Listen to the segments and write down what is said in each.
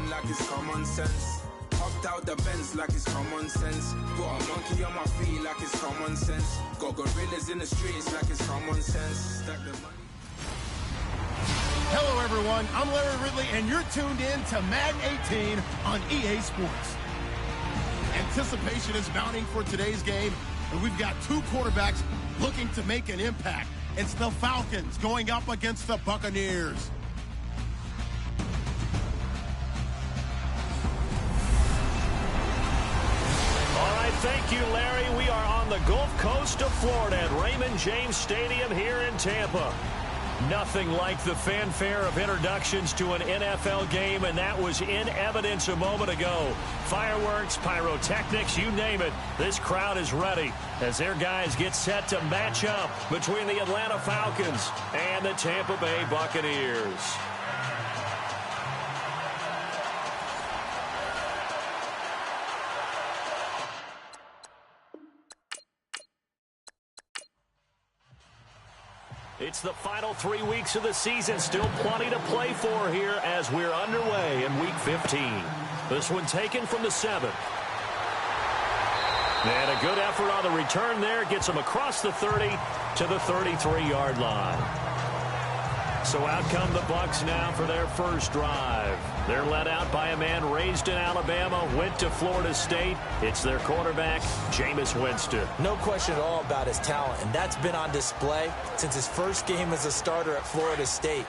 like it's common sense. Hopped out the Benz like it's common sense. Got a monkey on my feet like it's common sense. Got gorillas in the streets like it's common sense. Stack the money. Hello, everyone. I'm Larry Ridley, and you're tuned in to Madden 18 on EA Sports. Anticipation is mounting for today's game, and we've got two quarterbacks looking to make an impact. It's the Falcons going up against the Buccaneers. All right, thank you, Larry. We are on the Gulf Coast of Florida at Raymond James Stadium here in Tampa. Nothing like the fanfare of introductions to an NFL game, and that was in evidence a moment ago. Fireworks, pyrotechnics, you name it. This crowd is ready as their guys get set to match up between the Atlanta Falcons and the Tampa Bay Buccaneers. It's the final 3 weeks of the season. Still plenty to play for here as we're underway in Week 15. This one taken from the 7th. And a good effort on the return there. Gets them across the 30 to the 33-yard line. So out come the Bucs now for their first drive. They're led out by a man raised in Alabama, went to Florida State. It's their quarterback, Jameis Winston. No question at all about his talent, and that's been on display since his first game as a starter at Florida State.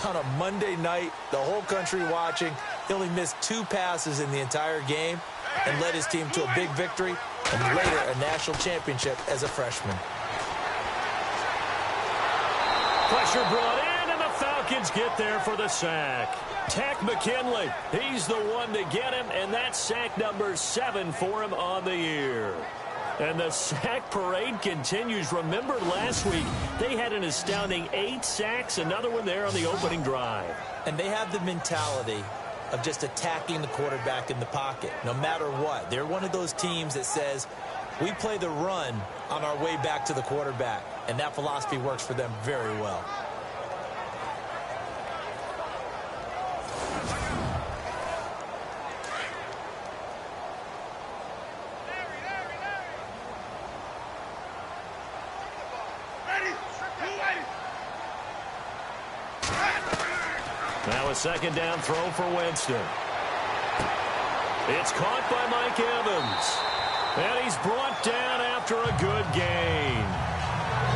On a Monday night, the whole country watching, he only missed 2 passes in the entire game and led his team to a big victory and later a national championship as a freshman. Pressure brought in. Falcons get there for the sack. Tack McKinley, he's the one to get him, and that's sack number 7 for him on the year. And the sack parade continues. Remember last week, they had an astounding 8 sacks, another one there on the opening drive. And they have the mentality of just attacking the quarterback in the pocket, no matter what. They're one of those teams that says, we play the run on our way back to the quarterback, and that philosophy works for them very well. Now a second down throw for Winston. It's caught by Mike Evans. And he's brought down after a good gain.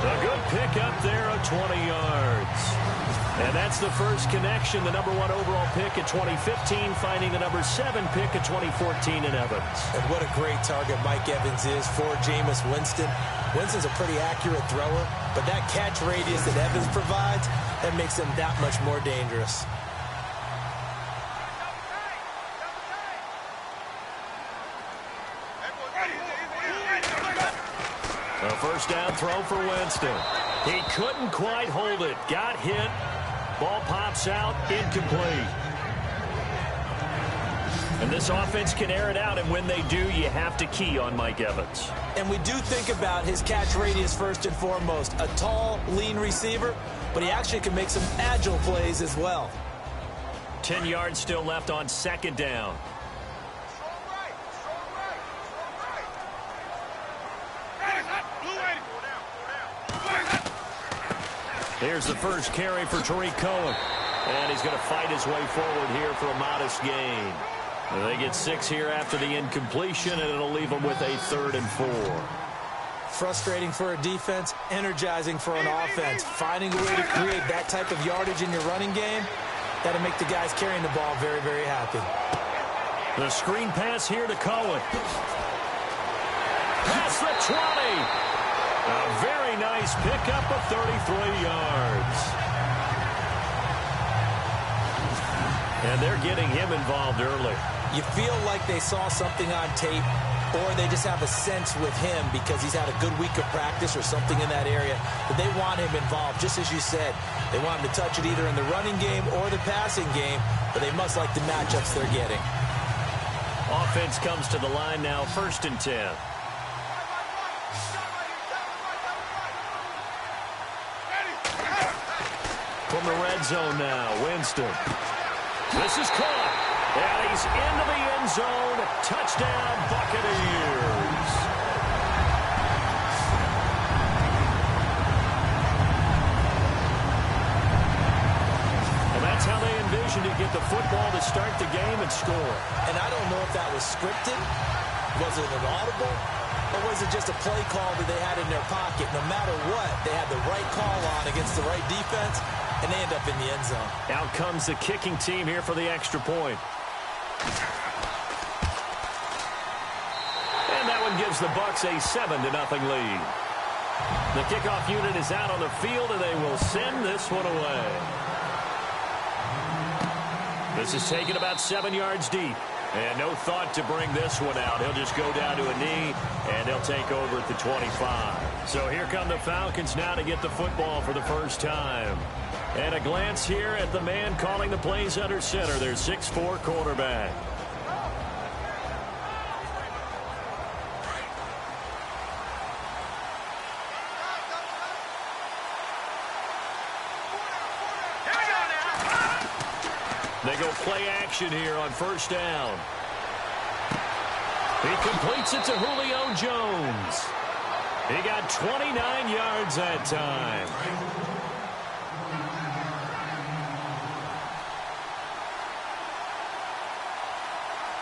A good pickup there of 20 yards. And that's the first connection, the number 1 overall pick at 2015, finding the number 7 pick at 2014 in Evans. And what a great target Mike Evans is for Jameis Winston. Winston's a pretty accurate thrower, but that catch radius that Evans provides, that makes him that much more dangerous. A first down throw for Winston. He couldn't quite hold it. Got hit. Ball pops out. Incomplete. And this offense can air it out, and when they do, you have to key on Mike Evans. And we do think about his catch radius first and foremost. A tall, lean receiver, but he actually can make some agile plays as well. 10 yards still left on second down. Here's the first carry for Tariq Cohen. And he's going to fight his way forward here for a modest gain. And they get 6 here after the incompletion, and it'll leave them with a 3rd and 4. Frustrating for a defense, energizing for an offense. Finding a way to create that type of yardage in your running game, that'll make the guys carrying the ball very, very happy. The screen pass here to Cohen. Past the 20. A very nice pickup of 33 yards. And they're getting him involved early. You feel like they saw something on tape, or they just have a sense with him because he's had a good week of practice or something in that area, but they want him involved, just as you said. They want him to touch it either in the running game or the passing game, but they must like the matchups they're getting. Offense comes to the line now, 1st and 10. From the red zone now, Winston. This is caught. And he's into the end zone. Touchdown, Buccaneers. And that's how they envisioned to get the football to start the game and score. And I don't know if that was scripted. Was it an audible? Or was it just a play call that they had in their pocket? No matter what, they had the right call on against the right defense, and they end up in the end zone. Out comes the kicking team here for the extra point. And that one gives the Bucs a 7-0 lead. The kickoff unit is out on the field, and they will send this one away. This is taken about 7 yards deep. And no thought to bring this one out. He'll just go down to a knee, and they'll take over at the 25. So here come the Falcons now to get the football for the first time. And a glance here at the man calling the plays under center, their 6'4" quarterback. They go play action here on first down. He completes it to Julio Jones. He got 29 yards that time.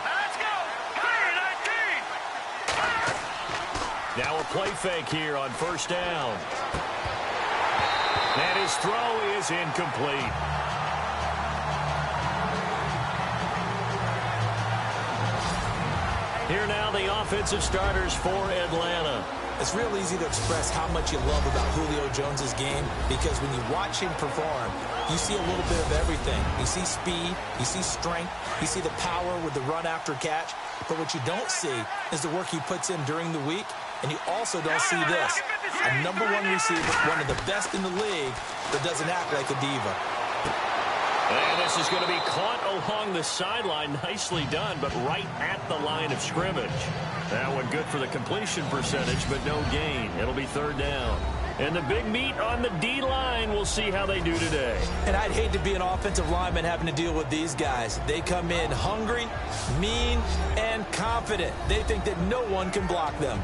Let's go. Clear 19. Now a play fake here on first down. And his throw is incomplete. Here now the offensive starters for Atlanta. It's real easy to express how much you love about Julio Jones' game because when you watch him perform, you see a little bit of everything. You see speed, you see strength, you see the power with the run after catch. But what you don't see is the work he puts in during the week, and you also don't see this. A #1 receiver, one of the best in the league, that doesn't act like a diva. And this is going to be caught along the sideline. Nicely done, but right at the line of scrimmage. That one good for the completion percentage, but no gain. It'll be third down. And the big meat on the D-line, we'll see how they do today. And I'd hate to be an offensive lineman having to deal with these guys. They come in hungry, mean, and confident. They think that no one can block them.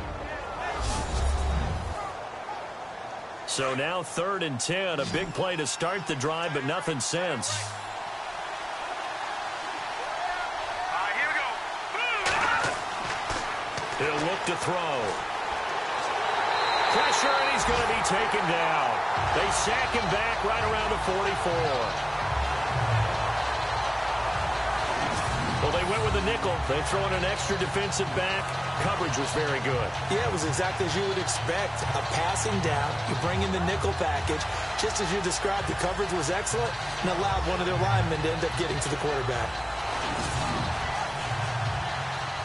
So now 3rd and 10. A big play to start the drive, but nothing since. Here we go. He'll look to throw. Pressure, and he's going to be taken down. They sack him back right around the 44. Well, they went with a nickel. They throw in an extra defensive back. Coverage was very good. Yeah, it was exactly as you would expect. A passing down, you bring in the nickel package. Just as you described, the coverage was excellent and allowed one of their linemen to end up getting to the quarterback.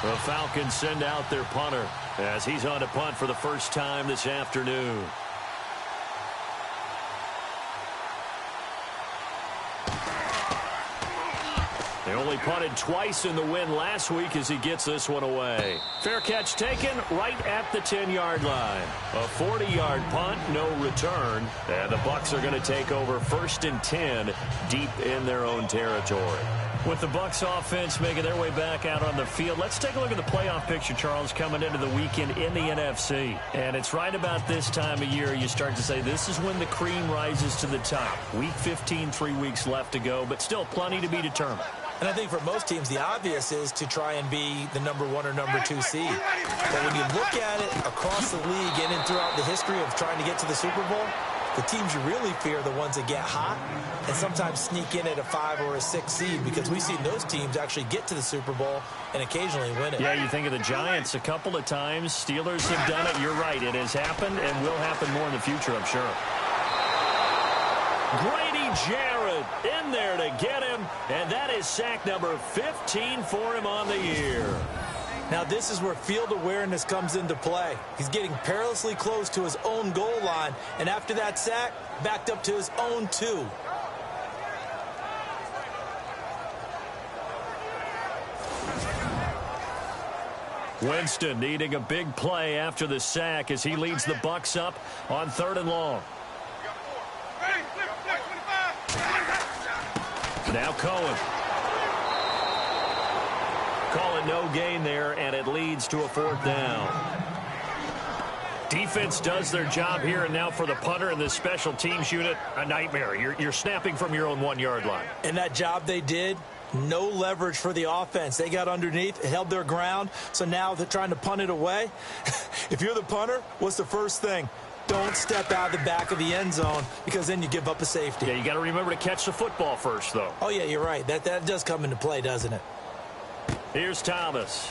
The Falcons send out their punter as he's on to punt for the first time this afternoon. They only punted twice in the win last week as he gets this one away. Fair catch taken right at the 10-yard line. A 40-yard punt, no return. And the Bucs are going to take over 1st and 10 deep in their own territory. With the Bucs offense making their way back out on the field, let's take a look at the playoff picture, Charles, coming into the weekend in the NFC. And it's right about this time of year you start to say this is when the cream rises to the top. Week 15, 3 weeks left to go, but still plenty to be determined. And I think for most teams, the obvious is to try and be the #1 or #2 seed. But when you look at it across the league and throughout the history of trying to get to the Super Bowl, the teams you really fear are the ones that get hot and sometimes sneak in at a 5 or a 6 seed because we've seen those teams actually get to the Super Bowl and occasionally win it. Yeah, you think of the Giants a couple of times. Steelers have done it. You're right. It has happened and will happen more in the future, I'm sure. Grady Jarrett in there to get him, and that is sack number 15 for him on the year. Now this is where field awareness comes into play. He's getting perilously close to his own goal line, and after that sack, backed up to his own 2. Winston needing a big play after the sack as he leads the Bucs up on 3rd and long. Now Cohen. call it no gain there, and it leads to a 4th down. Defense does their job here, and now for the punter and the special teams unit, a nightmare. You're snapping from your own 1-yard line. And that job they did, no leverage for the offense. They got underneath, held their ground, so now they're trying to punt it away. If you're the punter, what's the first thing? Don't step out the back of the end zone, because then you give up a safety. Yeah, you got to remember to catch the football first, though. Oh, yeah, you're right. That does come into play, doesn't it? Here's Thomas.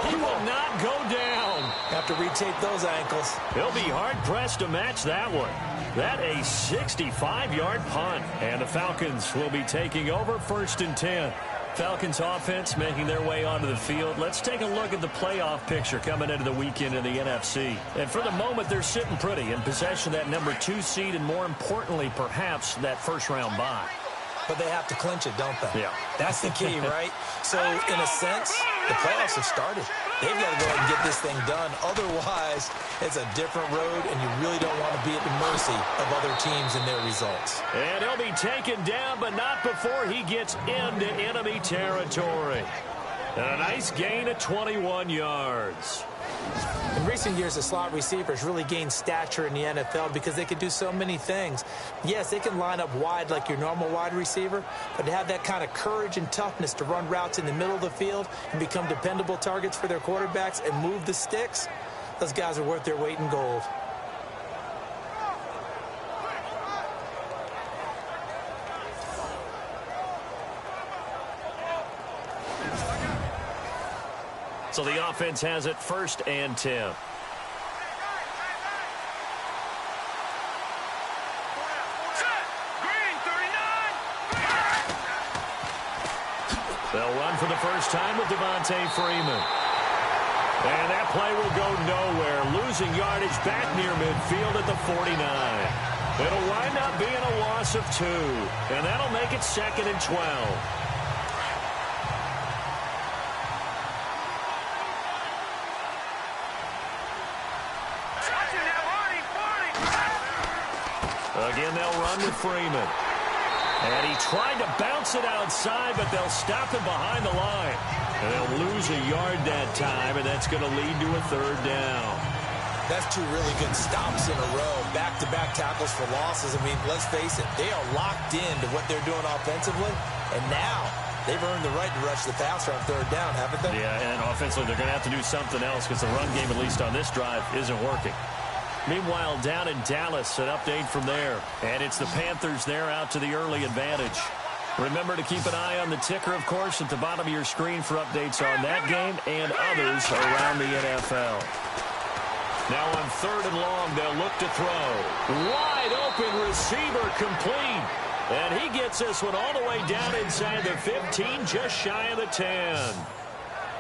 He will not go down. Have to retape those ankles. He'll be hard-pressed to match that one. That a 65-yard punt. And the Falcons will be taking over 1st and 10. Falcons offense making their way onto the field. Let's take a look at the playoff picture coming into the weekend in the NFC. And for the moment, they're sitting pretty in possession of that number 2 seed and, more importantly, perhaps that first-round bye. But they have to clinch it, don't they? Yeah. That's the key, right? So, in a sense, the playoffs have started. They've got to go ahead and get this thing done. Otherwise, it's a different road, and you really don't want to be at the mercy of other teams and their results. And he'll be taken down, but not before he gets into enemy territory. And a nice gain of 21 yards. In recent years, the slot receivers really gained stature in the NFL because they can do so many things. Yes, they can line up wide like your normal wide receiver, but to have that kind of courage and toughness to run routes in the middle of the field and become dependable targets for their quarterbacks and move the sticks, those guys are worth their weight in gold. So the offense has it 1st and 10. They'll run for the first time with Devontae Freeman. And that play will go nowhere. Losing yardage back near midfield at the 49. It'll wind up being a loss of 2. And that'll make it 2nd and 12. Again, they'll run with Freeman. And he tried to bounce it outside, but they'll stop him behind the line. And they'll lose a yard that time, and that's going to lead to a 3rd down. That's 2 really good stops in a row. Back-to-back tackles for losses. I mean, let's face it, they are locked into what they're doing offensively. And now they've earned the right to rush the passer on 3rd down, haven't they? Yeah, and offensively, they're going to have to do something else because the run game, at least on this drive, isn't working. Meanwhile, down in Dallas, an update from there. And it's the Panthers there out to the early advantage. Remember to keep an eye on the ticker, of course, at the bottom of your screen for updates on that game and others around the NFL. Now on 3rd and long, they'll look to throw. Wide open receiver complete. And he gets this one all the way down inside the 15, just shy of the 10.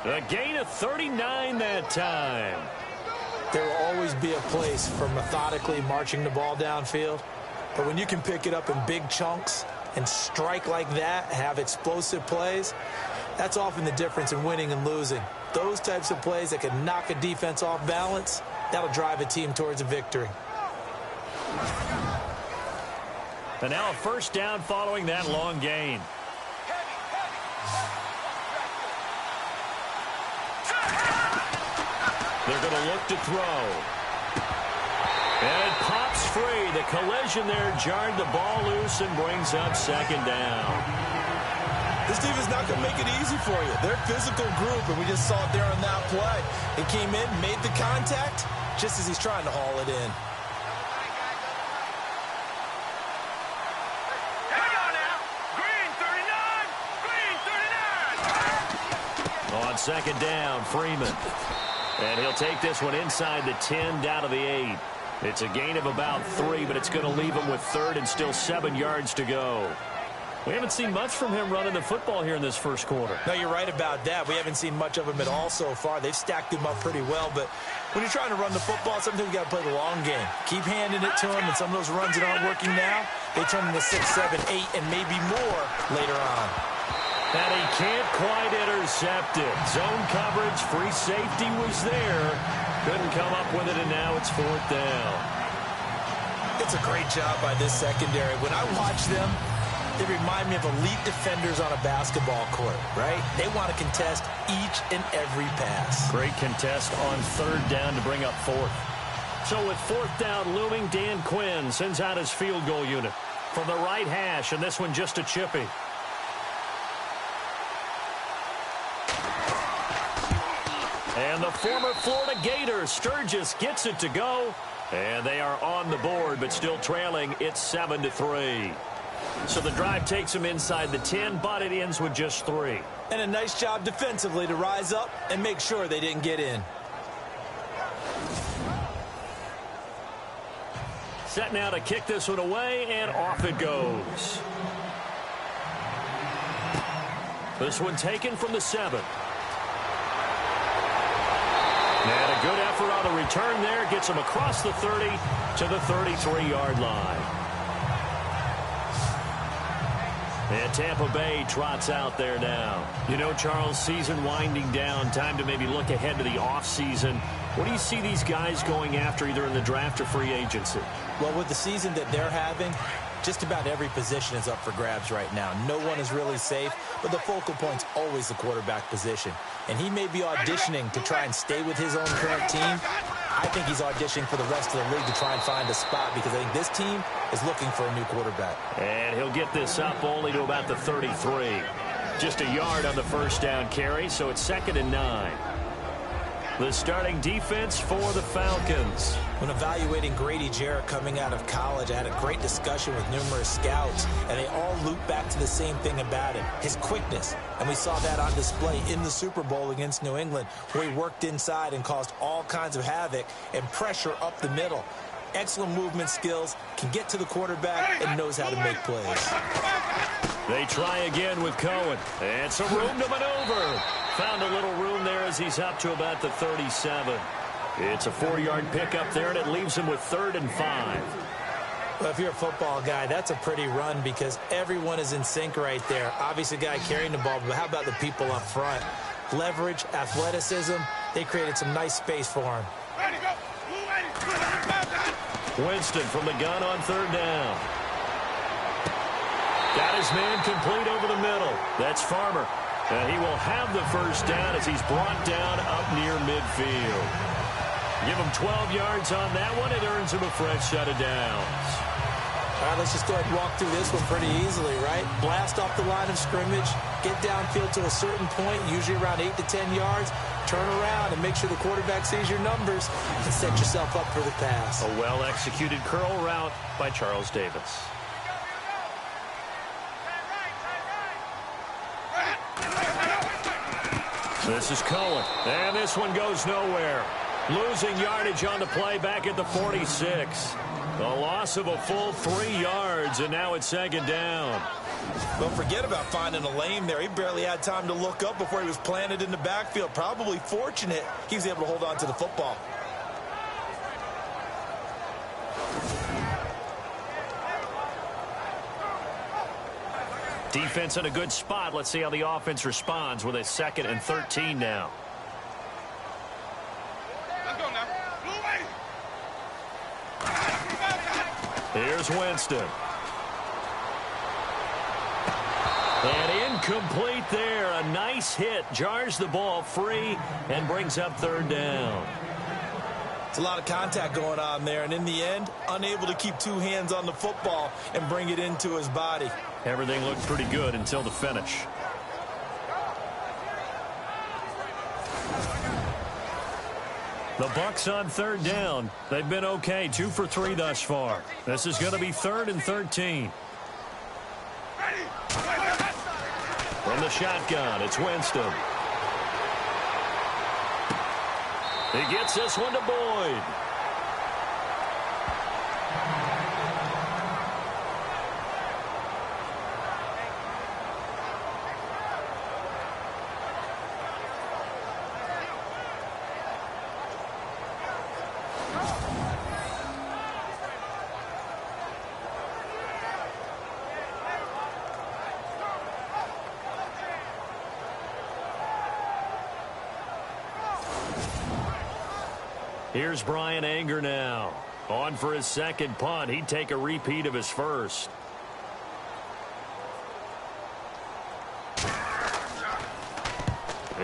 A gain of 39 that time. There will always be a place for methodically marching the ball downfield. But when you can pick it up in big chunks and strike like that, have explosive plays, that's often the difference in winning and losing. Those types of plays that can knock a defense off balance, that'll drive a team towards a victory. And now a 1st down following that long gain. They're going to look to throw. And it pops free. The collision there jarred the ball loose and brings up 2nd down. This defense is not going to make it easy for you. They're a physical group, and we just saw it there on that play. He came in, made the contact, just as he's trying to haul it in. On 2nd down, Freeman. And he'll take this one inside the 10, down to the 8. It's a gain of about 3, but it's going to leave him with 3rd and still 7 yards to go. We haven't seen much from him running the football here in this first quarter. No, you're right about that. We haven't seen much of him at all so far. They've stacked him up pretty well, but when you're trying to run the football, sometimes you got to play the long game. Keep handing it to him, and some of those runs that aren't working now, they turn into 6, 7, 8, and maybe more later on. And he can't quite intercept it. Zone coverage, free safety was there. Couldn't come up with it, and now it's 4th down. It's a great job by this secondary. When I watch them, They remind me of elite defenders on a basketball court, right? They want to contest each and every pass. Great contest on third down to bring up fourth. So with fourth down looming, Dan Quinn sends out his field goal unit from the right hash, and this one just a chippy. And the former Florida Gator, Sturgis, gets it to go. And they are on the board, but still trailing. It's 7-3. So the drive takes them inside the 10, but it ends with just 3. And a nice job defensively to rise up and make sure they didn't get in. Set now to kick this one away, and off it goes. This one taken from the 7. And a good effort on the return there. Gets him across the 30 to the 33-yard line. And Tampa Bay trots out there now. You know, Charles, season winding down. Time to maybe look ahead to the offseason. What do you see these guys going after either in the draft or free agency? Well, with the season that they're having, just about every position is up for grabs right now. No one is really safe, but the focal point's always the quarterback position. And he may be auditioning to try and stay with his own current team. I think he's auditioning for the rest of the league to try and find a spot because I think this team is looking for a new quarterback. And he'll get this up only to about the 33. Just a yard on the first down carry, so it's 2nd and 9. The starting defense for the Falcons. When evaluating Grady Jarrett coming out of college, I had a great discussion with numerous scouts, and they all loop back to the same thing about him, his quickness. And we saw that on display in the Super Bowl against New England, where he worked inside and caused all kinds of havoc and pressure up the middle. Excellent movement skills, can get to the quarterback, and knows how to make plays. They try again with Cohen. And some room to maneuver. Found a little room there as he's up to about the 37. It's a 4-yard pickup there, and it leaves him with 3rd and 5. Well, if you're a football guy, that's a pretty run because everyone is in sync right there. Obviously, the guy carrying the ball, but how about the people up front? Leverage, athleticism, they created some nice space for him. Winston from the gun on 3rd down. Got his man complete over the middle. That's Farmer. And he will have the first down as he's brought down up near midfield. Give him 12 yards on that one. It earns him a fresh set of downs. All right, let's just go ahead and walk through this one pretty easily, right? Blast off the line of scrimmage, get downfield to a certain point, usually around 8 to 10 yards, turn around and make sure the quarterback sees your numbers and set yourself up for the pass. A well-executed curl route by Charles Davis. This is Cohen, and this one goes nowhere. Losing yardage on the play back at the 46. A loss of a full 3 yards, and now it's 2nd down. Don't forget about finding a lane there. He barely had time to look up before he was planted in the backfield. Probably fortunate he was able to hold on to the football. Defense in a good spot. Let's see how the offense responds with a 2nd and 13 now. Let's go now. Here's Winston. And incomplete there. A nice hit. Jars the ball free and brings up 3rd down. It's a lot of contact going on there, and in the end, unable to keep 2 hands on the football and bring it into his body. Everything looked pretty good until the finish. The Bucs on 3rd down. They've been okay, 2 for 3 thus far. This is going to be 3rd and 13. From the shotgun, it's Winston. He gets this one to Boyd. Here's Brian Anger now. On for his 2nd punt. He'd take a repeat of his first.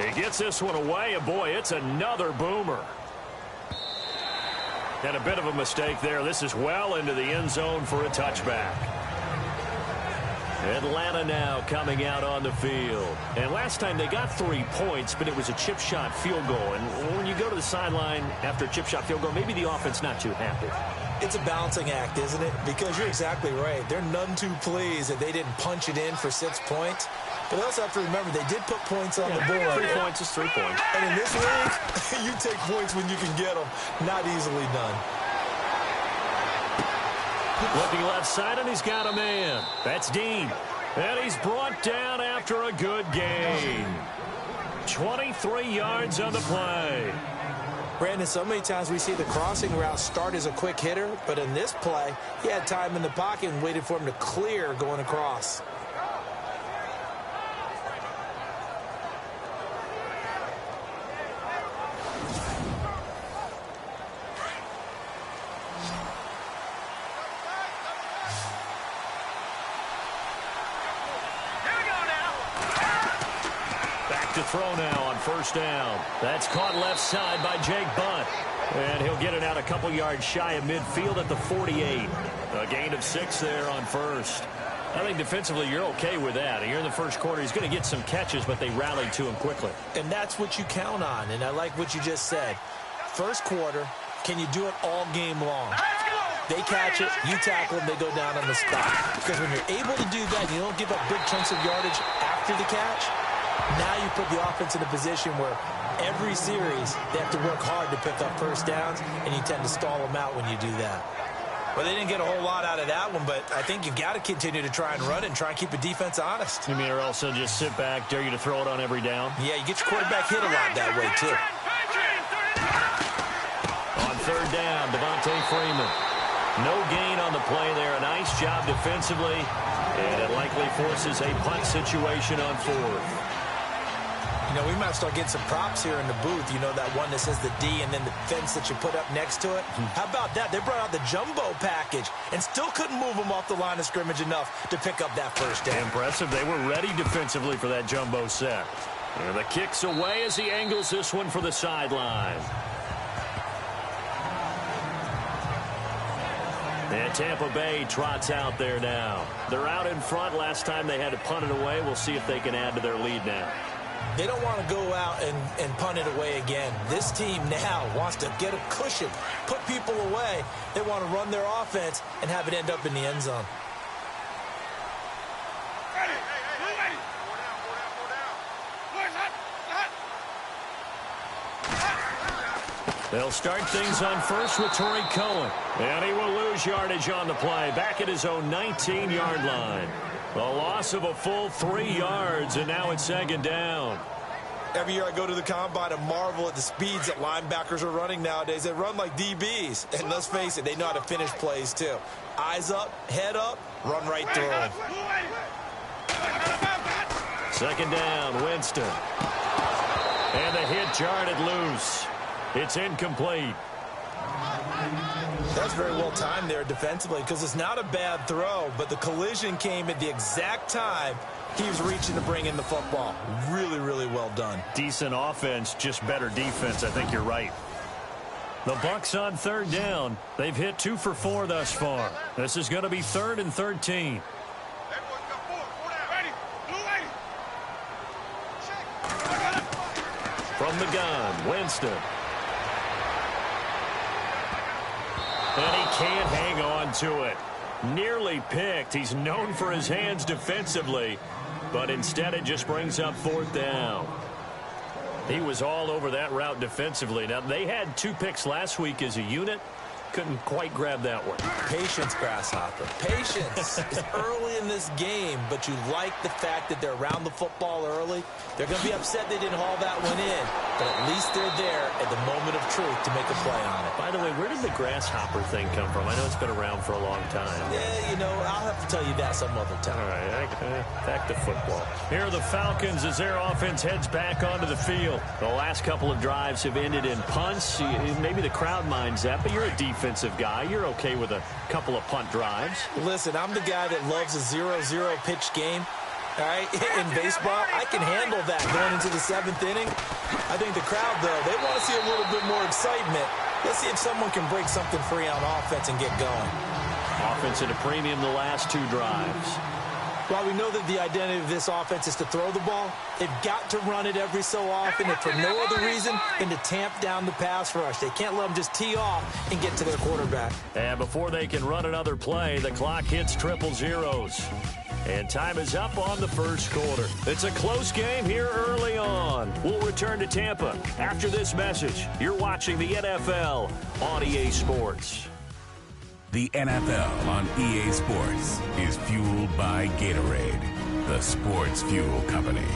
He gets this one away, and boy, it's another boomer. And a bit of a mistake there. This is well into the end zone for a touchback. Atlanta now coming out on the field. And last time they got 3 points, but it was a chip shot field goal. And when you go to the sideline after a chip shot field goal, maybe the offense not too happy. It's a balancing act, isn't it? Because you're exactly right. They're none too pleased that they didn't punch it in for 6 points. But they also have to remember they did put points on the board. 3 points is 3 points. And in this league, you take points when you can get them. Not easily done. Looking left side, and he's got a man. That's Dean. And he's brought down after a good gain. 23 yards on the play. Brandon, so many times we see the crossing route start as a quick hitter, but in this play, he had time in the pocket and waited for him to clear going across. To throw now on first down. That's caught left side by Jake Butt. And he'll get it out a couple yards shy of midfield at the 48. A gain of 6 there on first. I think defensively you're okay with that. Here in the first quarter, he's going to get some catches, but they rallied to him quickly. And that's what you count on. And I like what you just said. First quarter, can you do it all game long? They catch it, you tackle them, they go down on the spot. Because when you're able to do that, you don't give up big chunks of yardage after the catch. Now you put the offense in a position where every series they have to work hard to pick up first downs, and you tend to stall them out when you do that. Well, they didn't get a whole lot out of that one, but I think you've got to continue to try and run and try and keep the defense honest. You mean or also just sit back, dare you to throw it on every down? Yeah, you get your quarterback hit a lot that way, too. On third down, Devontae Freeman. No gain on the play there. A nice job defensively, and it likely forces a punt situation on fourth. You know, we might start getting some props here in the booth. You know, that one that says the D and then the fence that you put up next to it. How about that? They brought out the jumbo package and still couldn't move them off the line of scrimmage enough to pick up that first down. Impressive. They were ready defensively for that jumbo set. And the kick's away as he angles this one for the sideline. And Tampa Bay trots out there now. They're out in front. Last time they had to punt it away. We'll see if they can add to their lead now. They don't want to go out and punt it away again. This team now wants to get a cushion, put people away. They want to run their offense and have it end up in the end zone. They'll start things on first with Torrey Cohen. And he will lose yardage on the play. Back at his own 19-yard line. A loss of a full 3 yards, and now it's second down. Every year I go to the combine and marvel at the speeds that linebackers are running nowadays. They run like DBs. And let's face it, they know how to finish plays too. Eyes up, head up, run right through them. Second down, Winston. And the hit jarred it loose. It's incomplete. That's very well timed there defensively because it's not a bad throw, but the collision came at the exact time he was reaching to bring in the football. Really, really well done. Decent offense, just better defense. I think you're right. The Bucs on third down. They've hit 2 for 4 thus far. This is going to be 3rd and 13. From the gun, Winston. And he can't hang on to it. Nearly picked. He's known for his hands defensively, but instead it just brings up 4th down. He was all over that route defensively. Now, they had 2 picks last week as a unit. Couldn't quite grab that one. Patience, Grasshopper. Patience. It's early in this game, but you like the fact that they're around the football early. They're going to be upset they didn't haul that one in, but at least they're there at the moment of truth to make a play on it. By the way, where did the Grasshopper thing come from? I know it's been around for a long time. Yeah, you know, I'll have to tell you that some other time. All right, back to football. Here are the Falcons as their offense heads back onto the field. The last couple of drives have ended in punts. Maybe the crowd minds that, but you're a defensive guy. You're okay with a couple of punt drives. Listen, I'm the guy that loves a 0-0 pitch game. All right, in baseball, I can handle that going into the 7th inning. I think the crowd, though, they want to see a little bit more excitement. Let's see if someone can break something free on offense and get going. Offense at a premium the last 2 drives. While we know that the identity of this offense is to throw the ball, they've got to run it every so often, if for no other reason than to tamp down the pass rush. They can't let them just tee off and get to their quarterback. And before they can run another play, the clock hits 000. And time is up on the first quarter. It's a close game here early on. We'll return to Tampa after this message. You're watching the NFL on EA Sports. The NFL on EA Sports is fueled by Gatorade, the sports fuel company.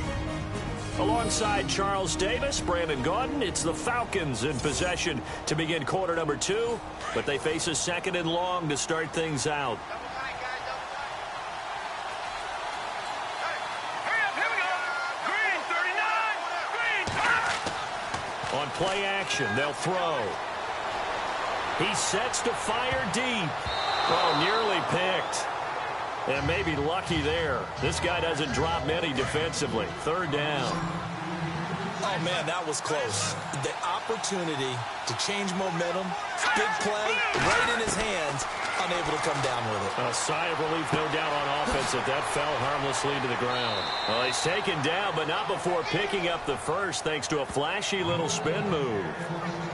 Alongside Charles Davis, Brandon Gaudin, it's the Falcons in possession to begin quarter number 2, but they face a 2nd and long to start things out. On play action, they'll throw. He sets to fire deep. Oh, nearly picked. And maybe lucky there. This guy doesn't drop many defensively. 3rd down. Oh, man, that was close. The opportunity to change momentum, big play, right in his hands, unable to come down with it. A sigh of relief, no doubt, on offense that fell harmlessly to the ground. Well, he's taken down, but not before picking up the first thanks to a flashy little spin move.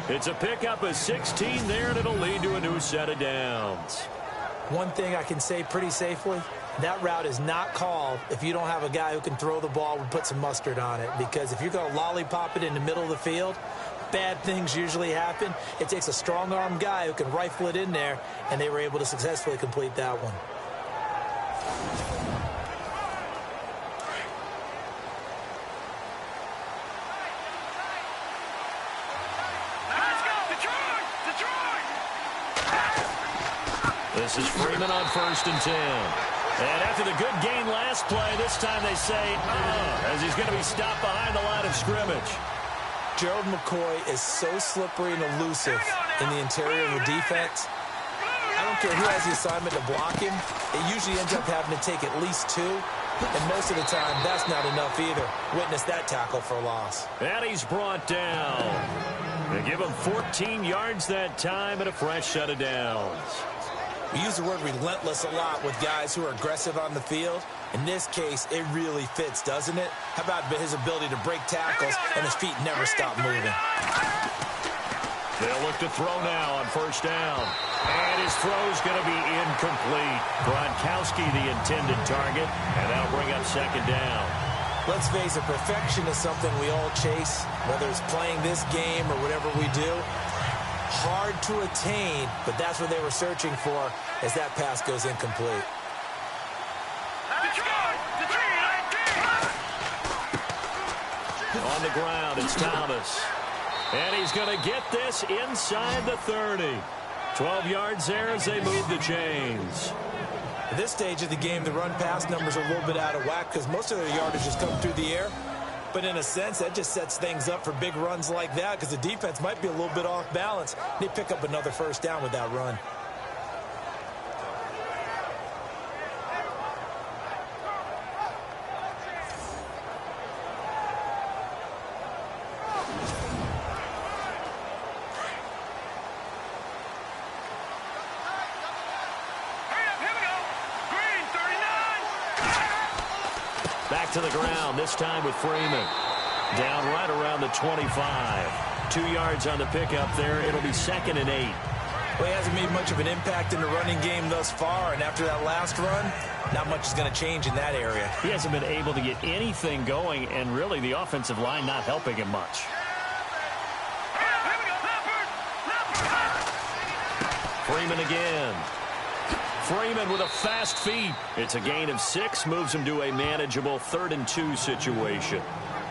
It's a pickup of 16 there, and it'll lead to a new set of downs. One thing I can say pretty safely, that route is not called if you don't have a guy who can throw the ball and put some mustard on it. Because if you're going to lollipop it in the middle of the field, bad things usually happen. It takes a strong-arm guy who can rifle it in there, and they were able to successfully complete that one. This is Freeman on 1st and 10. And after the good gain last play, this time they say, as he's going to be stopped behind the line of scrimmage. Gerald McCoy is so slippery and elusive in the interior of the defense. I don't care who has the assignment to block him. It usually ends up having to take at least 2. And most of the time, that's not enough either. Witness that tackle for a loss. And he's brought down. They give him 14 yards that time and a fresh set of downs. We use the word relentless a lot with guys who are aggressive on the field. In this case, it really fits, doesn't it? How about his ability to break tackles and his feet never stop moving? They'll look to throw now on 1st down. And his throw's going to be incomplete. Gronkowski the intended target, and that'll bring up 2nd down. Let's face it, perfection is something we all chase, whether it's playing this game or whatever we do. Hard to attain, but that's what they were searching for as that pass goes incomplete. On the ground, it's Thomas. And he's going to get this inside the 30. 12 yards there as they move the chains. At this stage of the game, the run-pass numbers are a little bit out of whack because most of their yardage just come through the air. But in a sense, that just sets things up for big runs like that because the defense might be a little bit off balance. They pick up another 1st down with that run. Back to the ground, this time with Freeman. Down right around the 25. 2 yards on the pickup there. It'll be 2nd and 8. Well, he hasn't made much of an impact in the running game thus far, and after that last run, not much is going to change in that area. He hasn't been able to get anything going, and really the offensive line not helping him much. Freeman again. Freeman with a fast feet. It's a gain of 6, moves him to a manageable 3rd and 2 situation.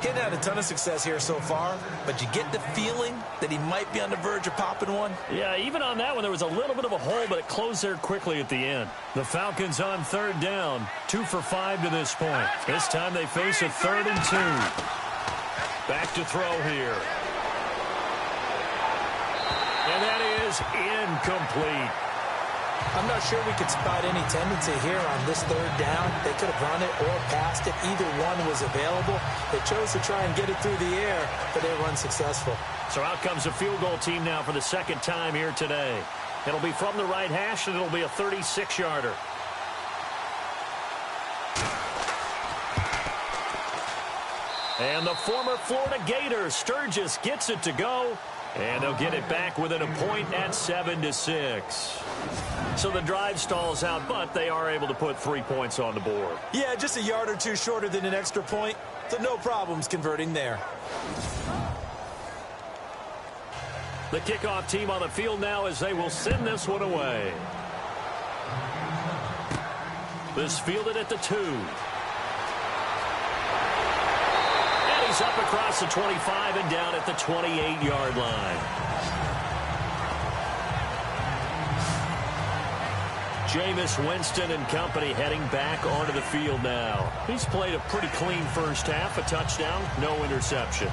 He hadn't had a ton of success here so far, but you get the feeling that he might be on the verge of popping one. Yeah, even on that one, there was a little bit of a hole, but it closed there quickly at the end. The Falcons on 3rd down, 2 for 5 to this point. This time they face a 3rd and 2. Back to throw here. And that is incomplete. I'm not sure we could spot any tendency here on this third down. They could have run it or passed it. Either one was available. They chose to try and get it through the air, but they were unsuccessful. So out comes a field goal team now for the second time here today. It'll be from the right hash, and it'll be a 36-yarder. And the former Florida Gator, Sturgis, gets it to go. And they'll get it back within a point at 7-6. So the drive stalls out, but they are able to put 3 points on the board. Yeah, just a yard or two shorter than an extra point. So no problems converting there. The kickoff team on the field now as they will send this one away. This fielded at the 2. And he's up across the 25 and down at the 28-yard line. Jameis Winston and company heading back onto the field now. He's played a pretty clean first half, a touchdown, no interceptions.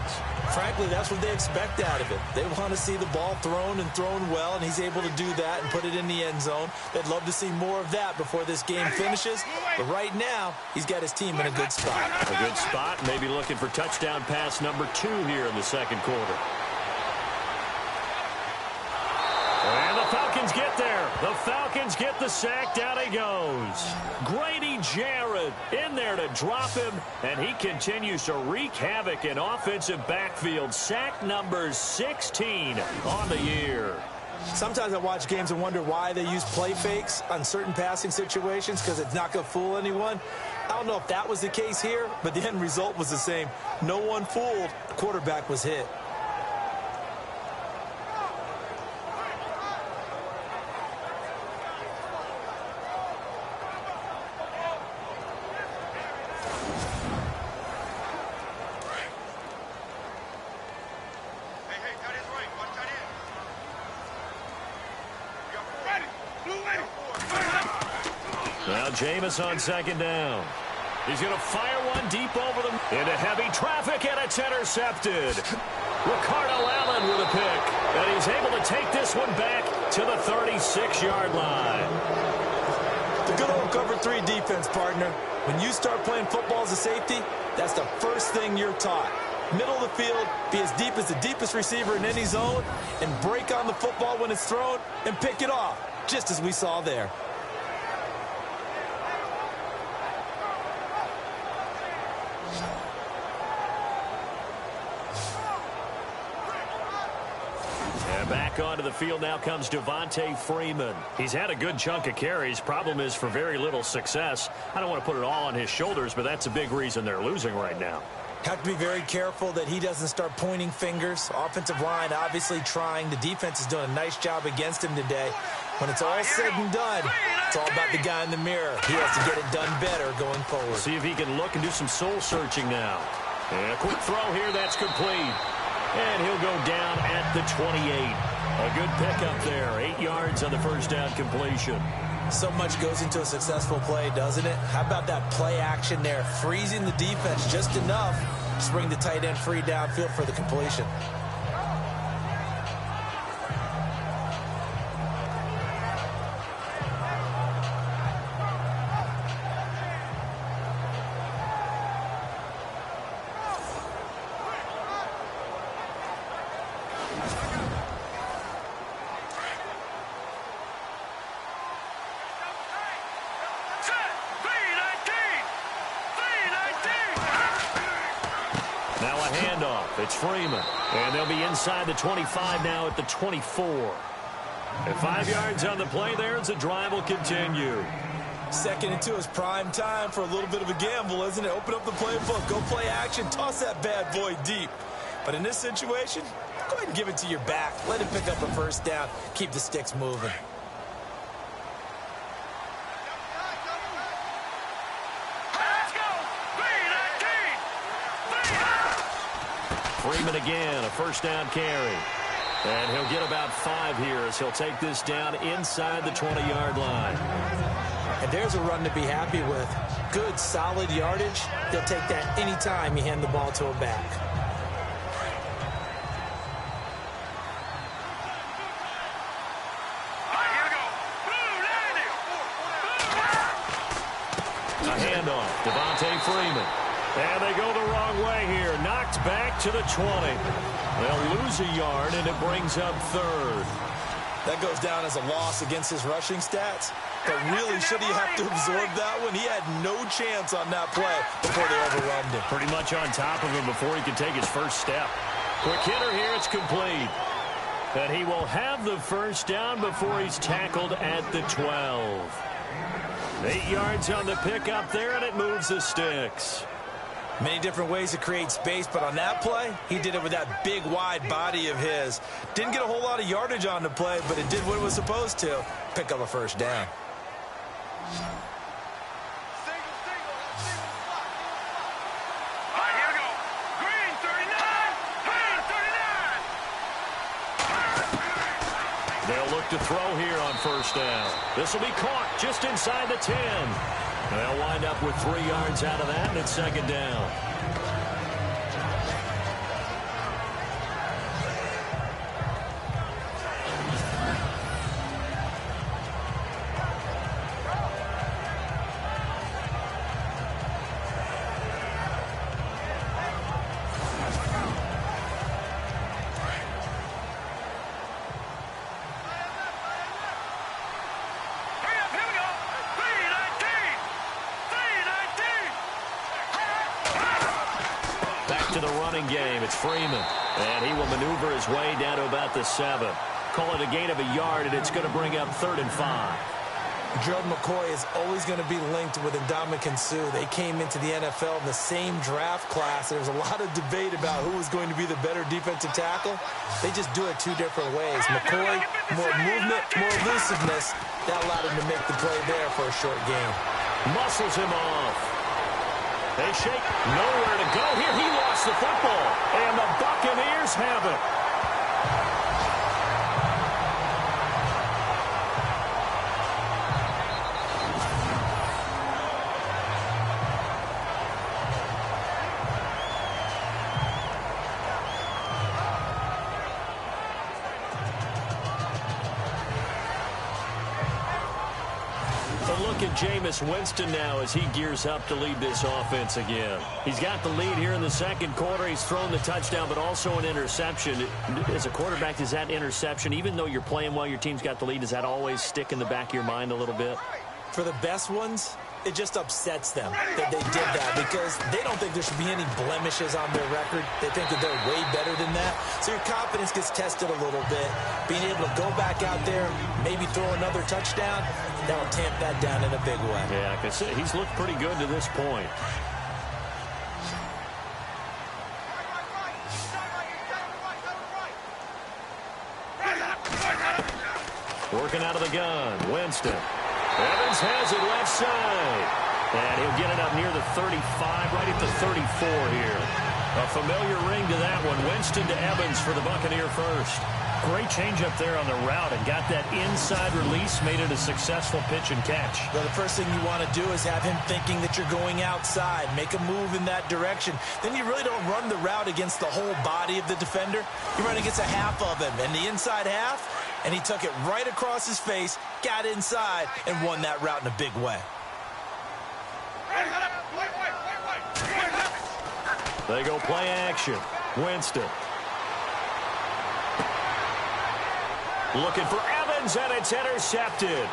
Frankly, that's what they expect out of it. They want to see the ball thrown and thrown well, and he's able to do that and put it in the end zone. They'd love to see more of that before this game finishes. But right now, he's got his team in a good spot. A good spot, maybe looking for touchdown pass number 2 here in the second quarter. And the Falcons get there. The Falcons get the sack. Down he goes. Grady Jarrett in there to drop him, and he continues to wreak havoc in offensive backfield. Sack number 16 on the year. Sometimes I watch games and wonder why they use play fakes on certain passing situations, because it's not going to fool anyone. I don't know if that was the case here, but the end result was the same. No one fooled. The quarterback was hit. Now Jameis on second down. He's going to fire one deep over them into heavy traffic, and it's intercepted. Ricardo Allen with a pick, and he's able to take this one back to the 36-yard line. The good old cover 3 defense, partner. When you start playing football as a safety, that's the first thing you're taught. Middle of the field, be as deep as the deepest receiver in any zone, and break on the football when it's thrown and pick it off, just as we saw there. Back onto the field now comes Devontae Freeman. He's had a good chunk of carries. Problem is for very little success. I don't want to put it all on his shoulders, but that's a big reason they're losing right now. Have to be very careful that he doesn't start pointing fingers. Offensive line obviously trying. The defense is doing a nice job against him today. When it's all said and done, it's all about the guy in the mirror. He has to get it done better going forward. See if he can look and do some soul searching now. And a quick throw here, that's complete. And he'll go down at the 28. A good pickup there. 8 yards on the first down completion. So much goes into a successful play, doesn't it? How about that play action there? Freezing the defense just enough to bring the tight end free downfield for the completion. It's Freeman, and they'll be inside the 25 now at the 24. And 5 yards on the play there as the drive will continue. 2nd and 2 is prime time for a little bit of a gamble, isn't it? Open up the playbook, go play action, toss that bad boy deep. But in this situation, go ahead and give it to your back. Let him pick up a first down, keep the sticks moving. Freeman again, a first down carry. And he'll get about 5 here as he'll take this down inside the 20-yard line. And there's a run to be happy with. Good, solid yardage. He'll take that anytime you hand the ball to him back. Here we go. Blue, Freeman. And they go the wrong way here. Knocked back to the 20. They'll lose a yard, and it brings up third. That goes down as a loss against his rushing stats. But really, should he have to absorb that one? He had no chance on that play before they overwhelmed him. Pretty much on top of him before he could take his first step. Quick hitter here, it's complete. And he will have the first down before he's tackled at the 12. 8 yards on the pickup there, and it moves the sticks. Many different ways to create space, but on that play, he did it with that big, wide body of his. Didn't get a whole lot of yardage on the play, but it did what it was supposed to. Pick up a first down. Here we go. Green 39. Green 39. They'll look to throw here on first down. This will be caught just inside the 10. They'll wind up with 3 yards out of that, and it's second down. Game. It's Freeman, and he will maneuver his way down to about the 7. Call it a gain of a yard, and it's going to bring up 3rd and 5. Gerald McCoy is always going to be linked with Ndamukong Suh. They came into the NFL in the same draft class. There was a lot of debate about who was going to be the better defensive tackle. They just do it 2 different ways. McCoy, more movement, more elusiveness. That allowed him to make the play there for a short gain. Muscles him off. They shake. Nowhere to go here. He lost the football. And the Buccaneers have it. Look at Jameis Winston now as he gears up to lead this offense again. He's got the lead here in the second quarter. He's thrown the touchdown, but also an interception. As a quarterback, does that interception, even though you're playing well, your team's got the lead, does that always stick in the back of your mind a little bit? For the best ones, it just upsets them that they did that because they don't think there should be any blemishes on their record. They think that they're way better than that. So your confidence gets tested a little bit. Being able to go back out there, maybe throw another touchdown, that'll tamp that down in a big way. Yeah, I can see he's looked pretty good to this point. Working out of the gun, Winston. Evans has it left side. And he'll get it up near the 35, right at the 34 here. A familiar ring to that one. Winston to Evans for the Buccaneer first. Great change up there on the route and got that inside release, made it a successful pitch and catch. Well, the first thing you want to do is have him thinking that you're going outside, make a move in that direction. Then you really don't run the route against the whole body of the defender. You run against a half of him, and the inside half, and he took it right across his face, got inside, and won that route in a big way. They go play action. Winston. Looking for Evans, and it's intercepted.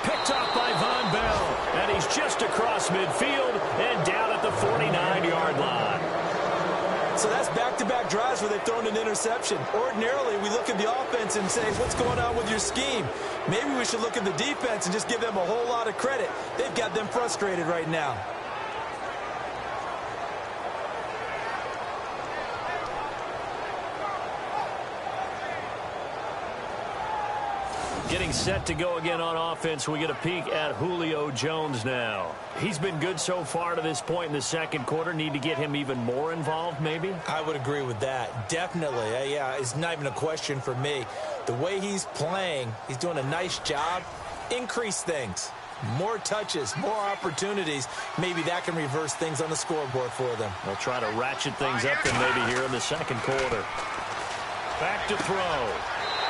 Picked up by Von Bell, and he's just across midfield and down at the 49-yard line. So that's back-to-back drives where they've thrown an interception. Ordinarily, we look at the offense and say, what's going on with your scheme? Maybe we should look at the defense and just give them a whole lot of credit. They've got them frustrated right now. Getting set to go again on offense. We get a peek at Julio Jones now. He's been good so far to this point in the second quarter. Need to get him even more involved, maybe? I would agree with that. Definitely. Yeah, it's not even a question for me. The way he's playing, he's doing a nice job. Increase things. More touches, more opportunities. Maybe that can reverse things on the scoreboard for them. They'll try to ratchet things up then maybe here in the second quarter. Back to throw.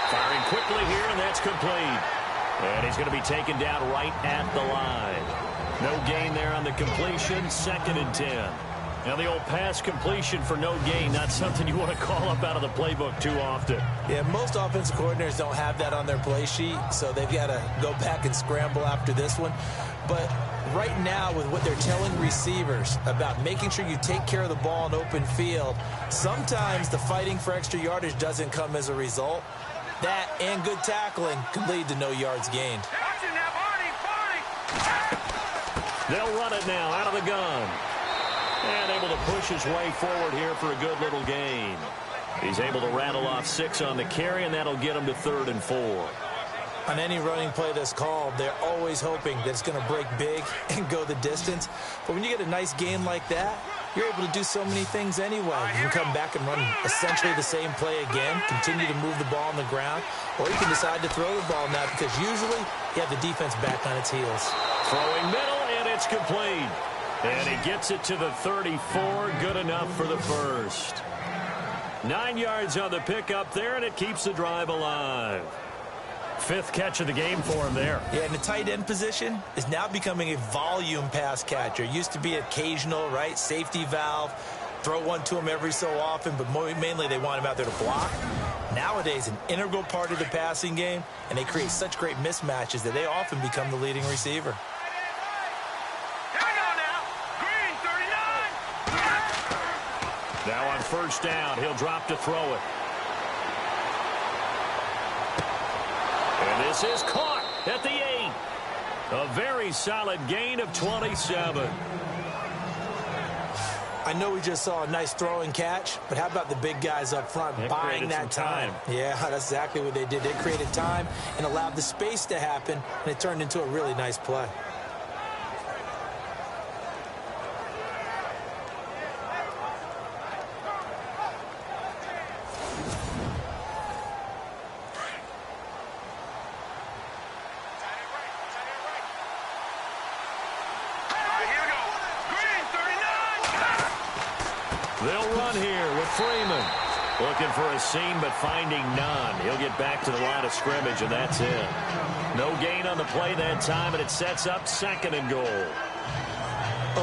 Firing quickly here, and that's complete. And he's going to be taken down right at the line. No gain there on the completion. 2nd and 10. Now, the old pass completion for no gain, not something you want to call up out of the playbook too often. Yeah, most offensive coordinators don't have that on their play sheet, so they've got to go back and scramble after this one. But right now, with what they're telling receivers about making sure you take care of the ball in open field, sometimes the fighting for extra yardage doesn't come as a result. That and good tackling could lead to no yards gained. They'll run it now out of the gun. And able to push his way forward here for a good little gain. He's able to rattle off 6 on the carry, and that'll get him to 3rd and 4. On any running play that's called, they're always hoping that it's going to break big and go the distance. But when you get a nice gain like that, you're able to do so many things anyway. You can come back and run essentially the same play again, continue to move the ball on the ground, or you can decide to throw the ball now because usually you have the defense back on its heels. Throwing middle, and it's complete. And he gets it to the 34. Good enough for the first. 9 yards on the pickup there, and it keeps the drive alive. 5th catch of the game for him there. Yeah, and the tight end position is now becoming a volume pass catcher. Used to be occasional, right? Safety valve. Throw one to him every so often, but mainly they want him out there to block. Nowadays, an integral part of the passing game, and they create such great mismatches that they often become the leading receiver. Now on 1st down, he'll drop to throw it. And this is caught at the 8. A very solid gain of 27. I know we just saw a nice throw and catch, but how about the big guys up front buying that time? Yeah, that's exactly what they did. They created time and allowed the space to happen, and it turned into a really nice play. They'll run here with Freeman. Looking for a seam, but finding none. He'll get back to the line of scrimmage, and that's it. No gain on the play that time, and it sets up 2nd and goal.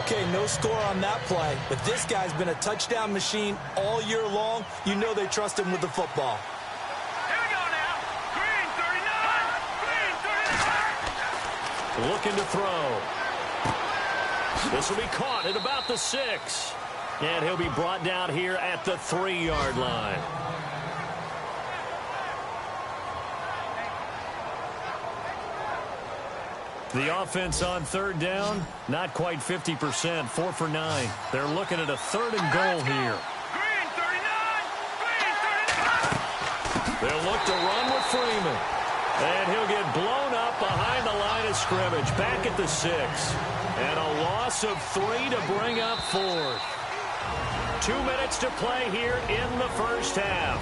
Okay, no score on that play, but this guy's been a touchdown machine all year long. You know they trust him with the football. Here we go now. Green 39. Green 39. Looking to throw. This will be caught at about the 6. And he'll be brought down here at the 3-yard line. The offense on 3rd down, not quite 50%, 4 for 9. They're looking at a 3rd and goal here. Green 39. Green 39. They'll look to run with Freeman. And he'll get blown up behind the line of scrimmage, back at the 6. And a loss of 3 to bring up 4th. 2 minutes to play here in the first half.